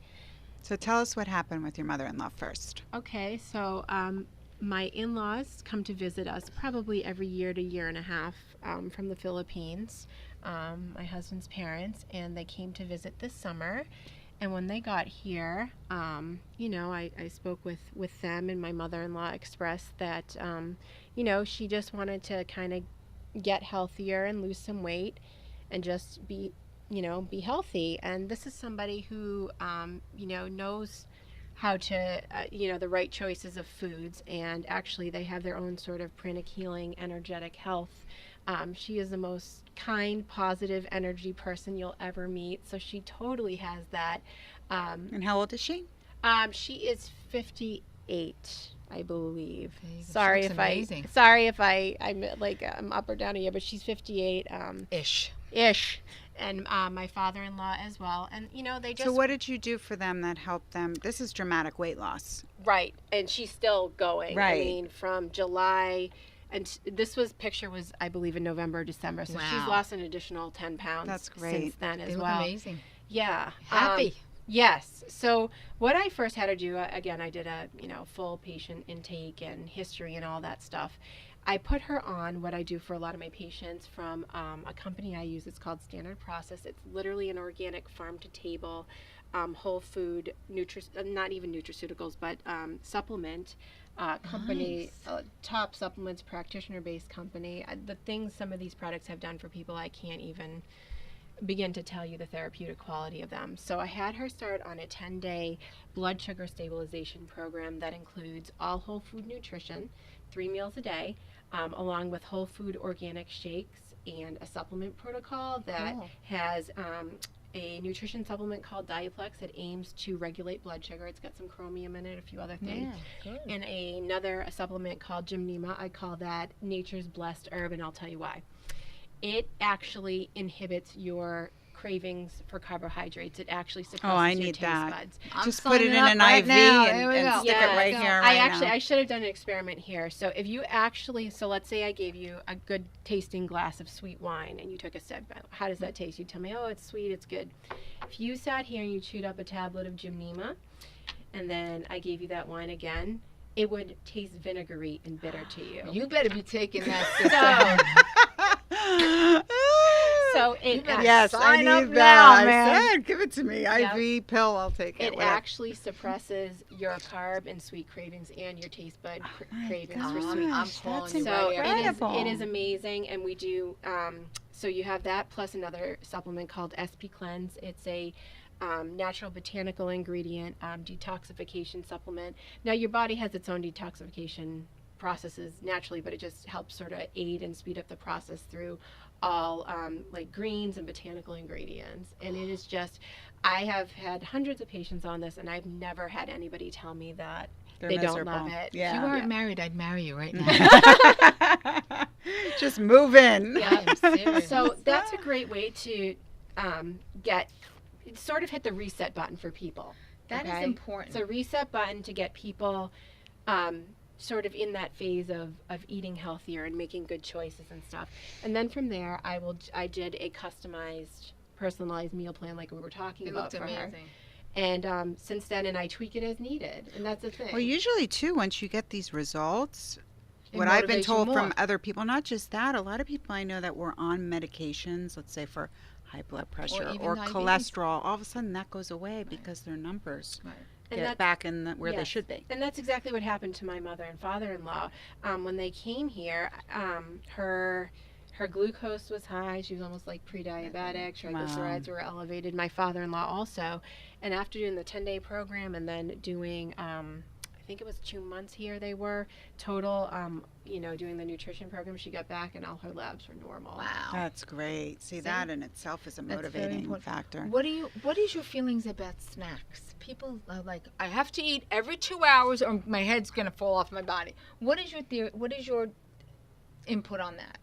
So tell us what happened with your mother-in-law first. Okay, so my in-laws come to visit us probably every year to year and a half from the Philippines, my husband's parents, and they came to visit this summer. And when they got here, I spoke with them, and my mother-in-law expressed that, she just wanted to kind of get healthier and lose some weight and just be healthy. And this is somebody who, knows how to, the right choices of foods. And actually, they have their own sort of pranic healing, energetic health. She is the most kind, positive energy person you'll ever meet. So she totally has that. And how old is she? She is 58, I believe. She Sorry looks if amazing. I'm like I'm up or down a year, but she's 58. Ish. ish, and my father-in-law as well. And they just So what did you do for them that helped them? This is dramatic weight loss. right, and she's still going. I Right. mean, from July. And this picture was, I believe, in November or December. So she's Wow. lost an additional 10 pounds That's great. since then They as look well. amazing. Yeah. Happy. Yes. So what I first had to do, again, I did a full patient intake and history and all that stuff. I put her on what I do for a lot of my patients from a company I use. It's called Standard Process. It's literally an organic farm to table, whole food, not even nutraceuticals, but supplement company, top supplements practitioner based company. The things some of these products have done for people, I can't even begin to tell you the therapeutic quality of them. So I had her start on a 10-day blood sugar stabilization program that includes all whole food nutrition, 3 meals a day, along with whole food organic shakes and a supplement protocol that has a nutrition supplement called Diaplex that aims to regulate blood sugar. It's got some chromium in it, a few other things. Yeah, good. And a supplement called Gymnema. I call that nature's blessed herb, and I'll tell you why. It actually inhibits your cravings for carbohydrates. It actually suppresses Oh, I your need taste that. buds. I'm Just put it in signing an up right IV now. and, There we and go. stick it Yeah, right so here, I right now. should have done an experiment here. So if you so let's say I gave you a good tasting glass of sweet wine and you took a sip. How does that taste? You tell me, oh, it's sweet, it's good. If you sat here and you chewed up a tablet of Gymnema, and then I gave you that wine again, it would taste vinegary and bitter to you. You better be taking that. So it Yes, I Sign need up that. now, I man. said, give it to me. Yep. IV pill, I'll take it. It whatever. actually suppresses your carb and sweet cravings and your taste bud cravings for gosh, sweet. I'm that's calling you So right here. incredible. it is amazing, and we do. So you have that plus another supplement called SP Cleanse. It's a natural botanical ingredient detoxification supplement. Now your body has its own detoxification processes naturally, but it just helps sort of aid and speed up the process through all like greens and botanical ingredients. And it is just, I have had hundreds of patients on this, and I've never had anybody tell me that They're they miserable. don't love it. If you Yeah. weren't married, I'd marry you right now. Just move in. Yeah. I'm serious. So that's a great way to sort of hit the reset button for people. That is okay? important. It's a reset button to get people sort of in that phase of eating healthier and making good choices and stuff. And then from there, I did a customized, personalized meal plan like we were talking It about looked for her. amazing. And since then, and I tweak it as needed. And that's the thing. Well, usually, too, once you get these results, It what I've been motivates you told from more. other people, not just that, a lot of people I know that were on medications, let's say for high blood pressure even or diabetes. cholesterol, all of a sudden that goes away because their numbers Right. And get that's- back in where they Yes. should be. And that's exactly what happened to my mother and father-in-law. When they came here, her glucose was high. She was almost like pre-diabetic. Triglycerides were elevated. My father-in-law also. And after doing the 10-day program and then doing, I think it was 2 months here they were, total, doing the nutrition program, she got back and all her labs were normal. Wow. That's great. See, that in itself is a That's very motivating important. factor. What is your feelings about snacks? People are like, I have to eat every 2 hours or my head's gonna fall off my body. What is your theory? What is your input on that?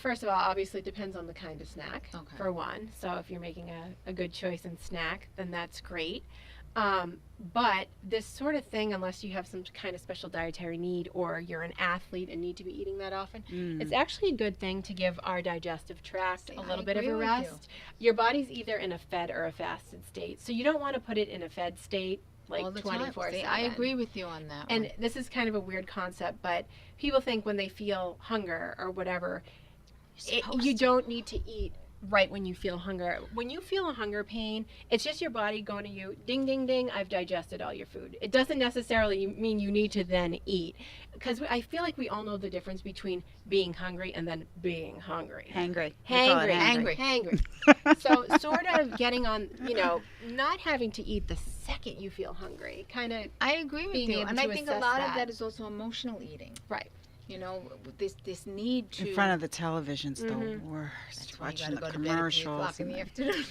First of all, obviously it depends on the kind of snack, Okay. for one. So if you're making a good choice in snack, then that's great. But this sort of thing, unless you have some kind of special dietary need or you're an athlete and need to be eating that often, it's actually a good thing to give our digestive tract a little bit of a agree with you. rest. Your body's either in a fed or a fasted state. So you don't want to put it in a fed state like All the time. 24/7. See, I agree with you on that. And one. this is kind of a weird concept, but people think when they feel hunger or whatever, you don't need to eat right when you feel hunger. When you feel a hunger pain, it's just your body going to you, ding, ding, ding, I've digested all your food. It doesn't necessarily mean you need to then eat. Because I feel like we all know the difference between being hungry and then being hungry. Hangry. We call it Hangry. So sort of getting on, not having to eat the second you feel hungry. Kind of, I agree with being you, able and to I think a assess lot of that. that is also emotional eating. right. This need to. In front of the television's the Mm-hmm. worst. That's why you Watching gotta the go to bed at 3 commercials. o'clock in the and afternoon.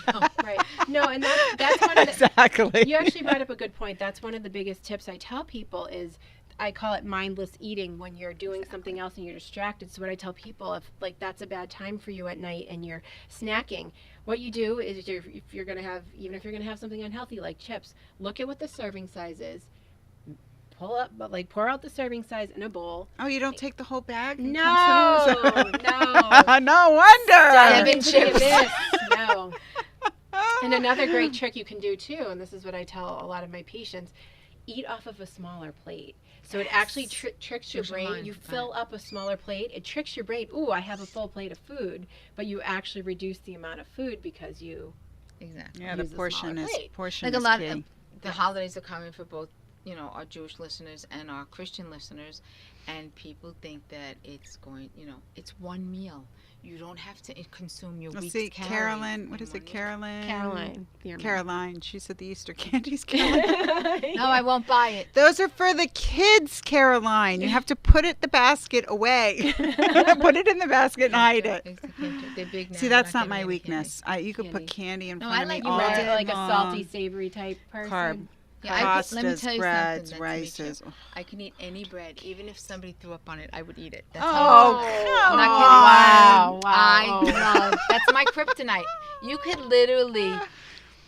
Right. No, and that's one of the, exactly. you actually brought up a good point. That's one of the biggest tips I tell people is I call it mindless eating when you're doing something else and you're distracted. So what I tell people, if like that's a bad time for you at night and you're snacking, what you do is if you're gonna have, even if you're gonna have something unhealthy like chips, look at what the serving size is. Pour out the serving size in a bowl. Oh, you don't take the whole bag? and No, consider- no. No wonder. Seven chips. No. And another great trick you can do too, and this is what I tell a lot of my patients, eat off of a smaller plate. So it actually tricks your Tricks your brain. mind, You fill up a smaller plate. It tricks your brain. Ooh, I have a full plate of food, but you actually reduce the amount of food because you Exactly. Yeah, the use a portion smaller is plate. portion Like a is lot key. of the holidays are coming for both, our Jewish listeners and our Christian listeners, and people think that it's it's one meal. You don't have to consume your Let's week's see, calories. Carolyn. What in is it, one meal. Caroline? Caroline. Caroline. She said the Easter candy's Caroline. No, I won't buy it. Those are for the kids, Caroline. You have to put the basket away. Put it in the basket and hide it. They're big now. See, They're that's not giving my any weakness. You could Candy. put candy in No, front I of me like all you You're day like a long. salty, savory type person. Carb. Yeah, let me Pastas, tell you breads, something. That's me, rices. too. I can eat any bread, even if somebody threw up on it. I would eat it. That's Oh, how come I'm not on. kidding. Wow. I love. That's my kryptonite. You could literally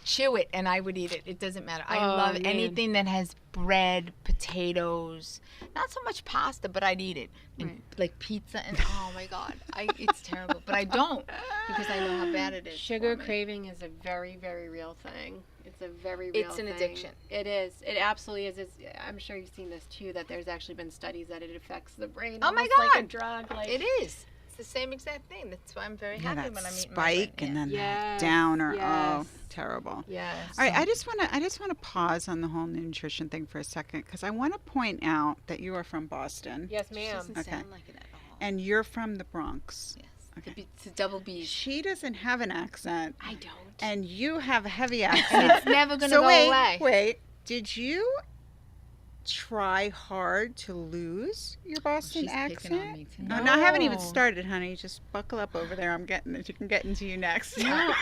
chew it, and I would eat it. It doesn't matter. I Oh, love man. anything that has bread, potatoes. Not so much pasta, but I'd eat it. And like pizza, and oh my God, it's terrible. But I don't because I know how bad it is. Sugar for me. craving is a very, very real thing. It's a very real It's an thing. addiction. It is. It absolutely is. I'm sure you've seen this too, that there's actually been studies that it affects the brain. Oh my almost like a God. drug. Like It is. It's the same exact thing. That's why I'm very Yeah, happy that when I'm eating my bread. spike and then that Yes, downer. Oh, yes. terrible. Yes. All right, I just want to pause on the whole nutrition thing for a second because I want to point out that you are from Boston Yes, She ma'am. doesn't Okay. sound like it at all. and you're from the Bronx. Yes. Okay. It's a double B. She doesn't have an accent, I don't. and you have a heavy And accent. it's never going to So go wait, away. wait. Did you try hard to lose your Boston She's picking on accent? me No, tonight. no, I haven't even No. started, honey. Just buckle up over there. I'm getting it. You can get into you next. No,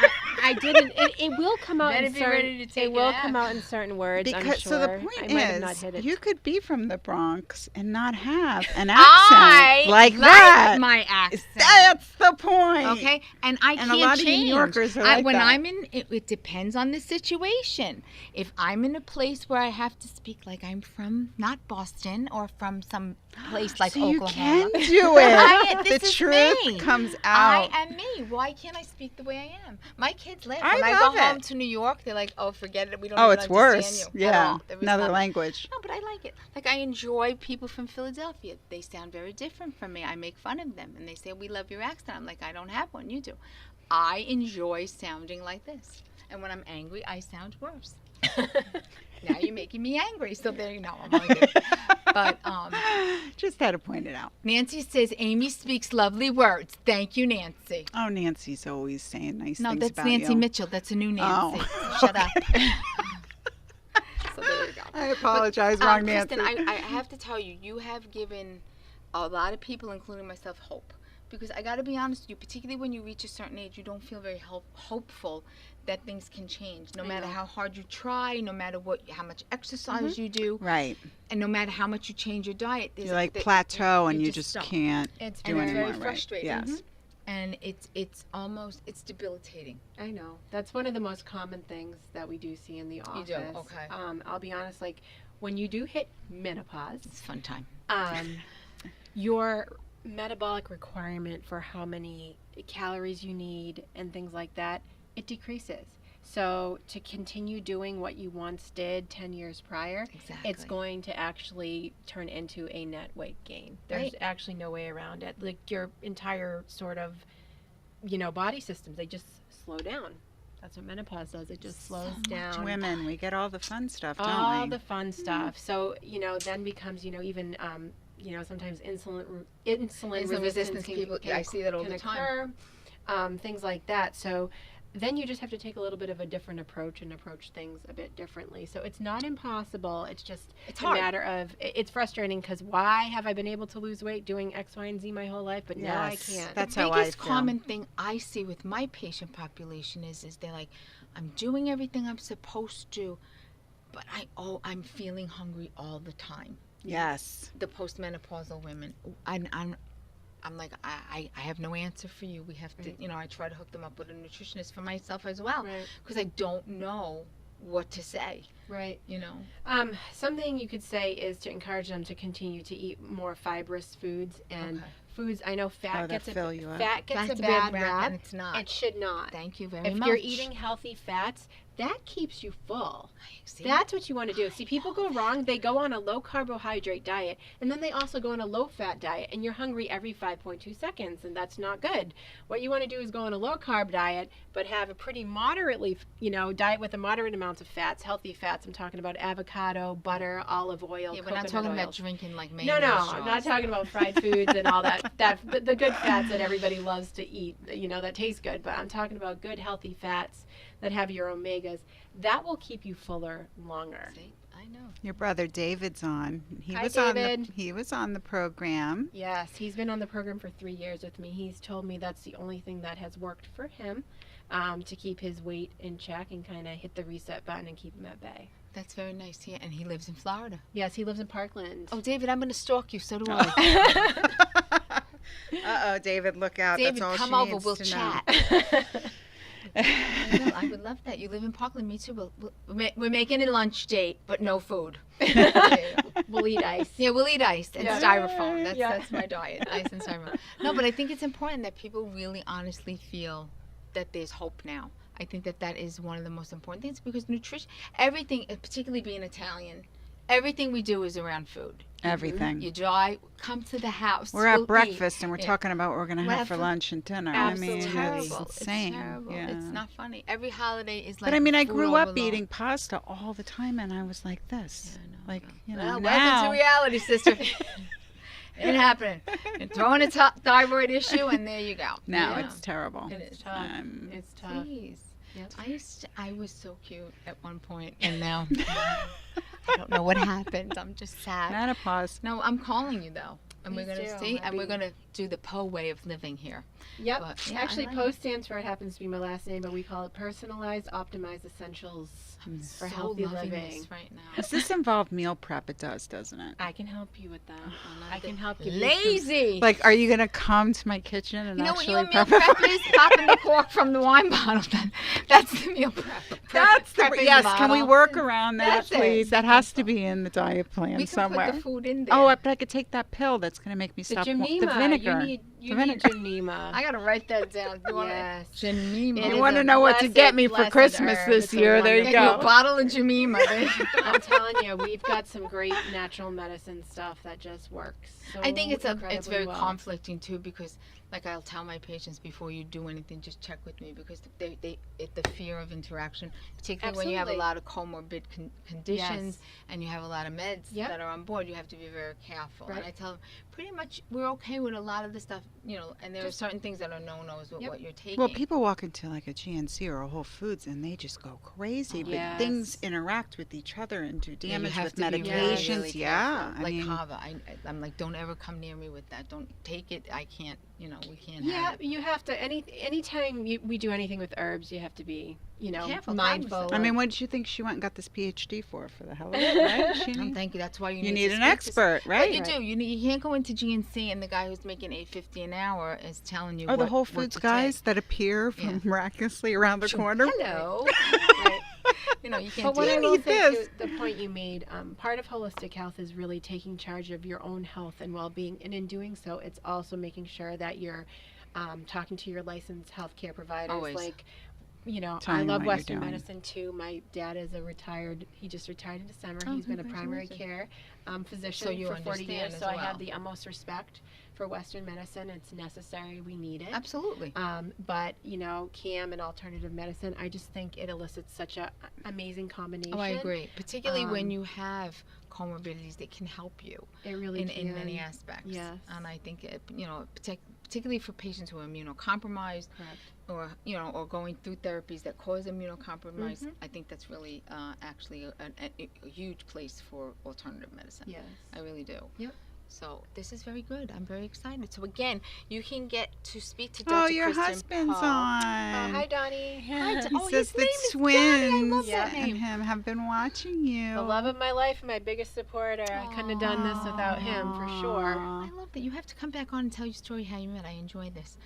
I didn't. It will come out Better in be certain. ready to take It will it come out. out in certain words. I'm Because sure. so the I point might have not is, hit it. you could be from the Bronx and not have an accent I like that. my accent. That's the point. Okay, and I And can't a lot of New change. Yorkers are like when that. I'm in, it depends on the situation. If I'm in a place where I have to speak like I'm from not Boston or from some place like so you Oklahoma, can do it. This The is truth me. comes I out. am me. Why can't I speak the way I am? My kids laugh I when I love go home it. to New York. They're like, "Oh, forget it. We don't." Oh, even it's understand worse. You at Yeah, all." There is another none. language. No, but I like it. Like I enjoy people from Philadelphia. They sound very different from me. I make fun of them, and they say, "We love your accent." I'm like, "I don't have one. You do." I enjoy sounding like this, and when I'm angry, I sound worse. Now you're making me angry, so there you know. I'm only kidding. But Just had to point it out. Nancy says Amy speaks lovely words. Thank you, Nancy. Oh, Nancy's always saying nice No, things that's about Nancy you. Mitchell. That's a new Nancy. Oh. Shut up. So there you go. I apologize, wrong Nancy. Kristen, I have to tell you, you have given a lot of people, including myself, hope. Because I got to be honest with you, particularly when you reach a certain age, you don't feel very hopeful that things can change. No matter how hard you try, no matter how much exercise you do, Right. and no matter how much you change your diet. You like plateau and you just don't. can't It's do And it's anymore. very right. frustrating. Yes. And it's almost debilitating. I know. That's one of the most common things that we do see in the office. You do? Okay. I'll be honest, like when you do hit menopause, It's a fun time. your metabolic requirement for how many calories you need and things like that, it decreases. So to continue doing what you once did 10 years prior, Exactly. it's going to actually turn into a net weight gain. There's Right. actually no way around it. Like your entire sort of, body systems, they just slow down. That's what menopause does. It just slows down. Women, we get all the fun stuff, don't All we? the fun stuff. So, then becomes, even, sometimes insulin resistance people, I see that all can the time. occur, things like that. So then you just have to take a little bit of a different approach and approach things a bit differently. So it's not impossible. It's just It's a hard. matter of, it's frustrating because why have I been able to lose weight doing X, Y, and Z my whole life, but now I Yes. can't. That's The how I biggest feel. common thing I see with my patient population is they're like, I'm doing everything I'm supposed to, but I'm feeling hungry all the time. Yes. The postmenopausal women. I'm like, I have no answer for you. We have to, Right. you know, I try to hook them up with a nutritionist for myself as well, Right. because I don't know what to say, Right. you know. Something you could say is to encourage them to continue to eat more fibrous foods and Okay. foods. I know fat Oh, that gets fill you up. fat gets That's a bad rap, rap. and it's not. It should not. Thank you very If much. you're eating healthy fats, that keeps you full. See? That's what you want to do. See, people go wrong. They go on a low carbohydrate diet, and then they also go on a low fat diet, and you're hungry every 5.2 seconds, and that's not good. What you want to do is go on a low carb diet, but have a pretty moderately, diet with a moderate amount of fats, healthy fats. I'm talking about avocado, butter, olive oil, Yeah, we're not coconut talking about oils. drinking like No, mayonnaise. I'm not talking about fried foods and all that. The good fats that everybody loves to eat, that taste good. But I'm talking about good, healthy fats that have your omegas. That will keep you fuller longer. See, I know. Your brother David's on. Hi, David. He was on the program. Yes, he's been on the program for 3 years with me. He's told me that's the only thing that has worked for him to keep his weight in check and kind of hit the reset button and keep him at bay. That's very nice. Yeah, and he lives in Florida. Yes, he lives in Parkland. Oh, David, I'm going to stalk you. So do I. Uh-oh, David, look out. David, That's all come she over. needs We'll to know. chat. I would love that. You live in Parkland. Me too. We're making a lunch date, but no food. We'll eat ice. Yeah, we'll eat ice and Yeah. styrofoam. Yeah. That's my diet, ice and styrofoam. No, but I think it's important that people really honestly feel that there's hope now. I think that is one of the most important things, because nutrition, everything, particularly being Italian, everything we do is around food. Everything. You come to the house. We're at we'll breakfast eat. and we're Yeah. talking about what we're going to We'll have for have lunch and dinner. Absolutely. I It's mean, terrible. it's insane. It's terrible. Yeah. It's not funny. Every holiday is like. But I mean, I food grew up overload. eating pasta all the time, and I was like this. Yeah, I know, Like, yeah. you know, Well, now. welcome to reality, sister. Ain't happening. And throw in a thyroid issue, and there you go. Now Yeah. it's terrible. It is tough. It's tough. Please. Yep. I was so cute at one point, and now I don't know what happened. I'm just sad. Menopause. No, I'm calling you though, and we're Please gonna do. see, and we're I'd be- gonna do the Poe way of living here. Yep. But, yeah, I Actually, like PO it. stands for, it happens to be my last name, but we call it Personalized Optimized Essentials for so Healthy loving Living. this right now. Does this involve meal prep? It does, doesn't it? I can help you with that. not I can the- help you. Lazy. Like, are you going to come to my kitchen and You know what actually your meal prep it? prep is? Popping the cork from the wine bottle. That's the meal prep. That's the, Prepping yes. the Can we bottle. work around that, That's it. please? That has to be in the diet plan We can somewhere. put the food in there. Oh, but I could take that pill that's going to make me The stop the Gymnema. vinegar. You The need vinegar. Gymnema. I gotta write that down. You want Yes. Jemima. It You is want to a know what to blessed, get me for blessed Christmas herb. this It's a year. There you Get you a go. bottle of Jemima. I'm telling you, we've got some great natural medicine stuff that just works. So I think it's incredibly very well. conflicting too, because like I'll tell my patients, before you do anything, just check with me, because the fear of interaction, particularly when you have a Absolutely. lot of comorbid conditions Yes. and you have a lot of meds Yep. that are on board, you have to be very careful. Right. And I tell them pretty much we're okay with a lot of the stuff, and there are certain things that are no-nos with Yep. what you're taking. Well, people walk into like a GNC or a Whole Foods and they just go crazy. But Yes. things interact with each other and do Yeah, you damage have with to be medications. really, really yeah, careful. I Like mean, kava, I'm like, don't ever come near me with that. Don't take it. I can't. We can't Yeah, have it. you have to. Anytime we do anything with herbs, you have to be, Careful, mindful. cognizant. I mean, what did you think she went and got this PhD for the hell of it, right? She No, need- thank you. That's why you you need need to an speak to expert, But right? you do. You can't go into GNC and the guy who's making $8.50 an hour is telling you. Oh, the what- Whole what Foods to guys take. that appear from miraculously around the corner. Hello. Right. You can't But do what I that. will need say this. to the point you made, part of holistic health is really taking charge of your own health and well-being, and in doing so, it's also making sure that you're talking to your licensed healthcare providers. Always. Like, Tell I me love what you're Western doing. medicine too. My dad is he just retired in December. Oh, He's been a primary congratulations. care physician you for 40 understand years. as So I have well. the utmost respect for Western medicine. It's necessary. We need it. Absolutely. But CAM and alternative medicine, I just think it elicits such a amazing combination. Oh, I agree. Particularly when Um, you have comorbidities that can help you It really in many can. aspects. Yes. And I think particularly for patients who are immunocompromised, Correct. or going through therapies that cause immunocompromise, Mhm. I think that's really actually a huge place for alternative medicine. Yes. I really do. Yep. So this is very good. I'm very excited. So again, you can get to speak to Dr. Oh, your Kristen husband's Poe. on. Hi, Donnie. He Oh, says his the name is twins Donnie. I love that and name. him have been watching you. The love of my life and my biggest supporter. I couldn't have done this without him, for sure. I love that. You have to come back on and tell your story how you met. I enjoy this.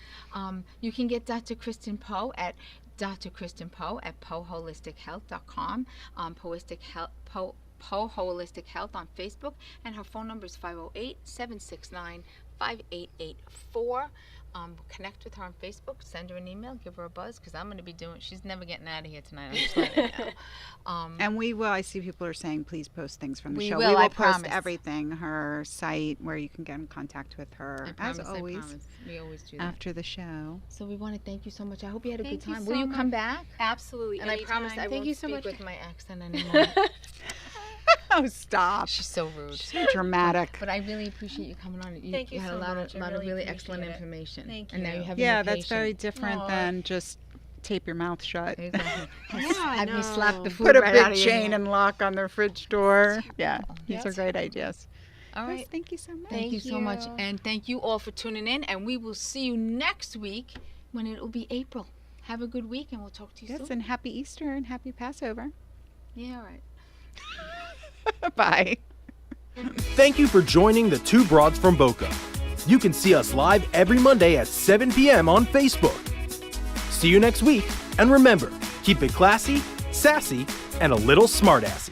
You can get Dr. Kristen Poe at Dr. Kristen Poe at PoeHolisticHealth.com. Poe Holistic Health on Facebook, and her phone number is 508-769-5884. Connect with her on Facebook, send her an email, give her a buzz, because I'm going to be she's never getting out of here tonight. I'm just letting you know. And we will. I see people are saying, please post things from the We show. will, We will I post promise. everything. Her site where you can get in contact with her, I as promise, always, I promise. We always do that. after the show. So we want to thank you so much. I hope you had a Thank good you time. so Will you come much. back? Absolutely. And I promise I Thank won't you so speak much. with my accent anymore. Oh, stop. She's so rude. So dramatic. But I really appreciate you coming on. Thank you had so a lot much. I of really really appreciate excellent it. information. Thank And now you. you have Yeah, a new that's very patient. different Aw. than just tape your mouth shut. Exactly. Yeah, I Have me slap know. the food Put a right out big of your chain hand. and lock on their fridge door. Yeah, these Yep. are great ideas. All Yes, right. thank you so much. Thank you so much. you. And thank you all for tuning in. And we will see you next week when it will be April. Have a good week, and we'll talk to you Yes, soon. and happy Easter and happy Passover. Yeah, all right. Bye. Thank you for joining the Two Broads from Boca. You can see us live every Monday at 7 p.m. on Facebook. See you next week, and remember, keep it classy, sassy, and a little smartassy.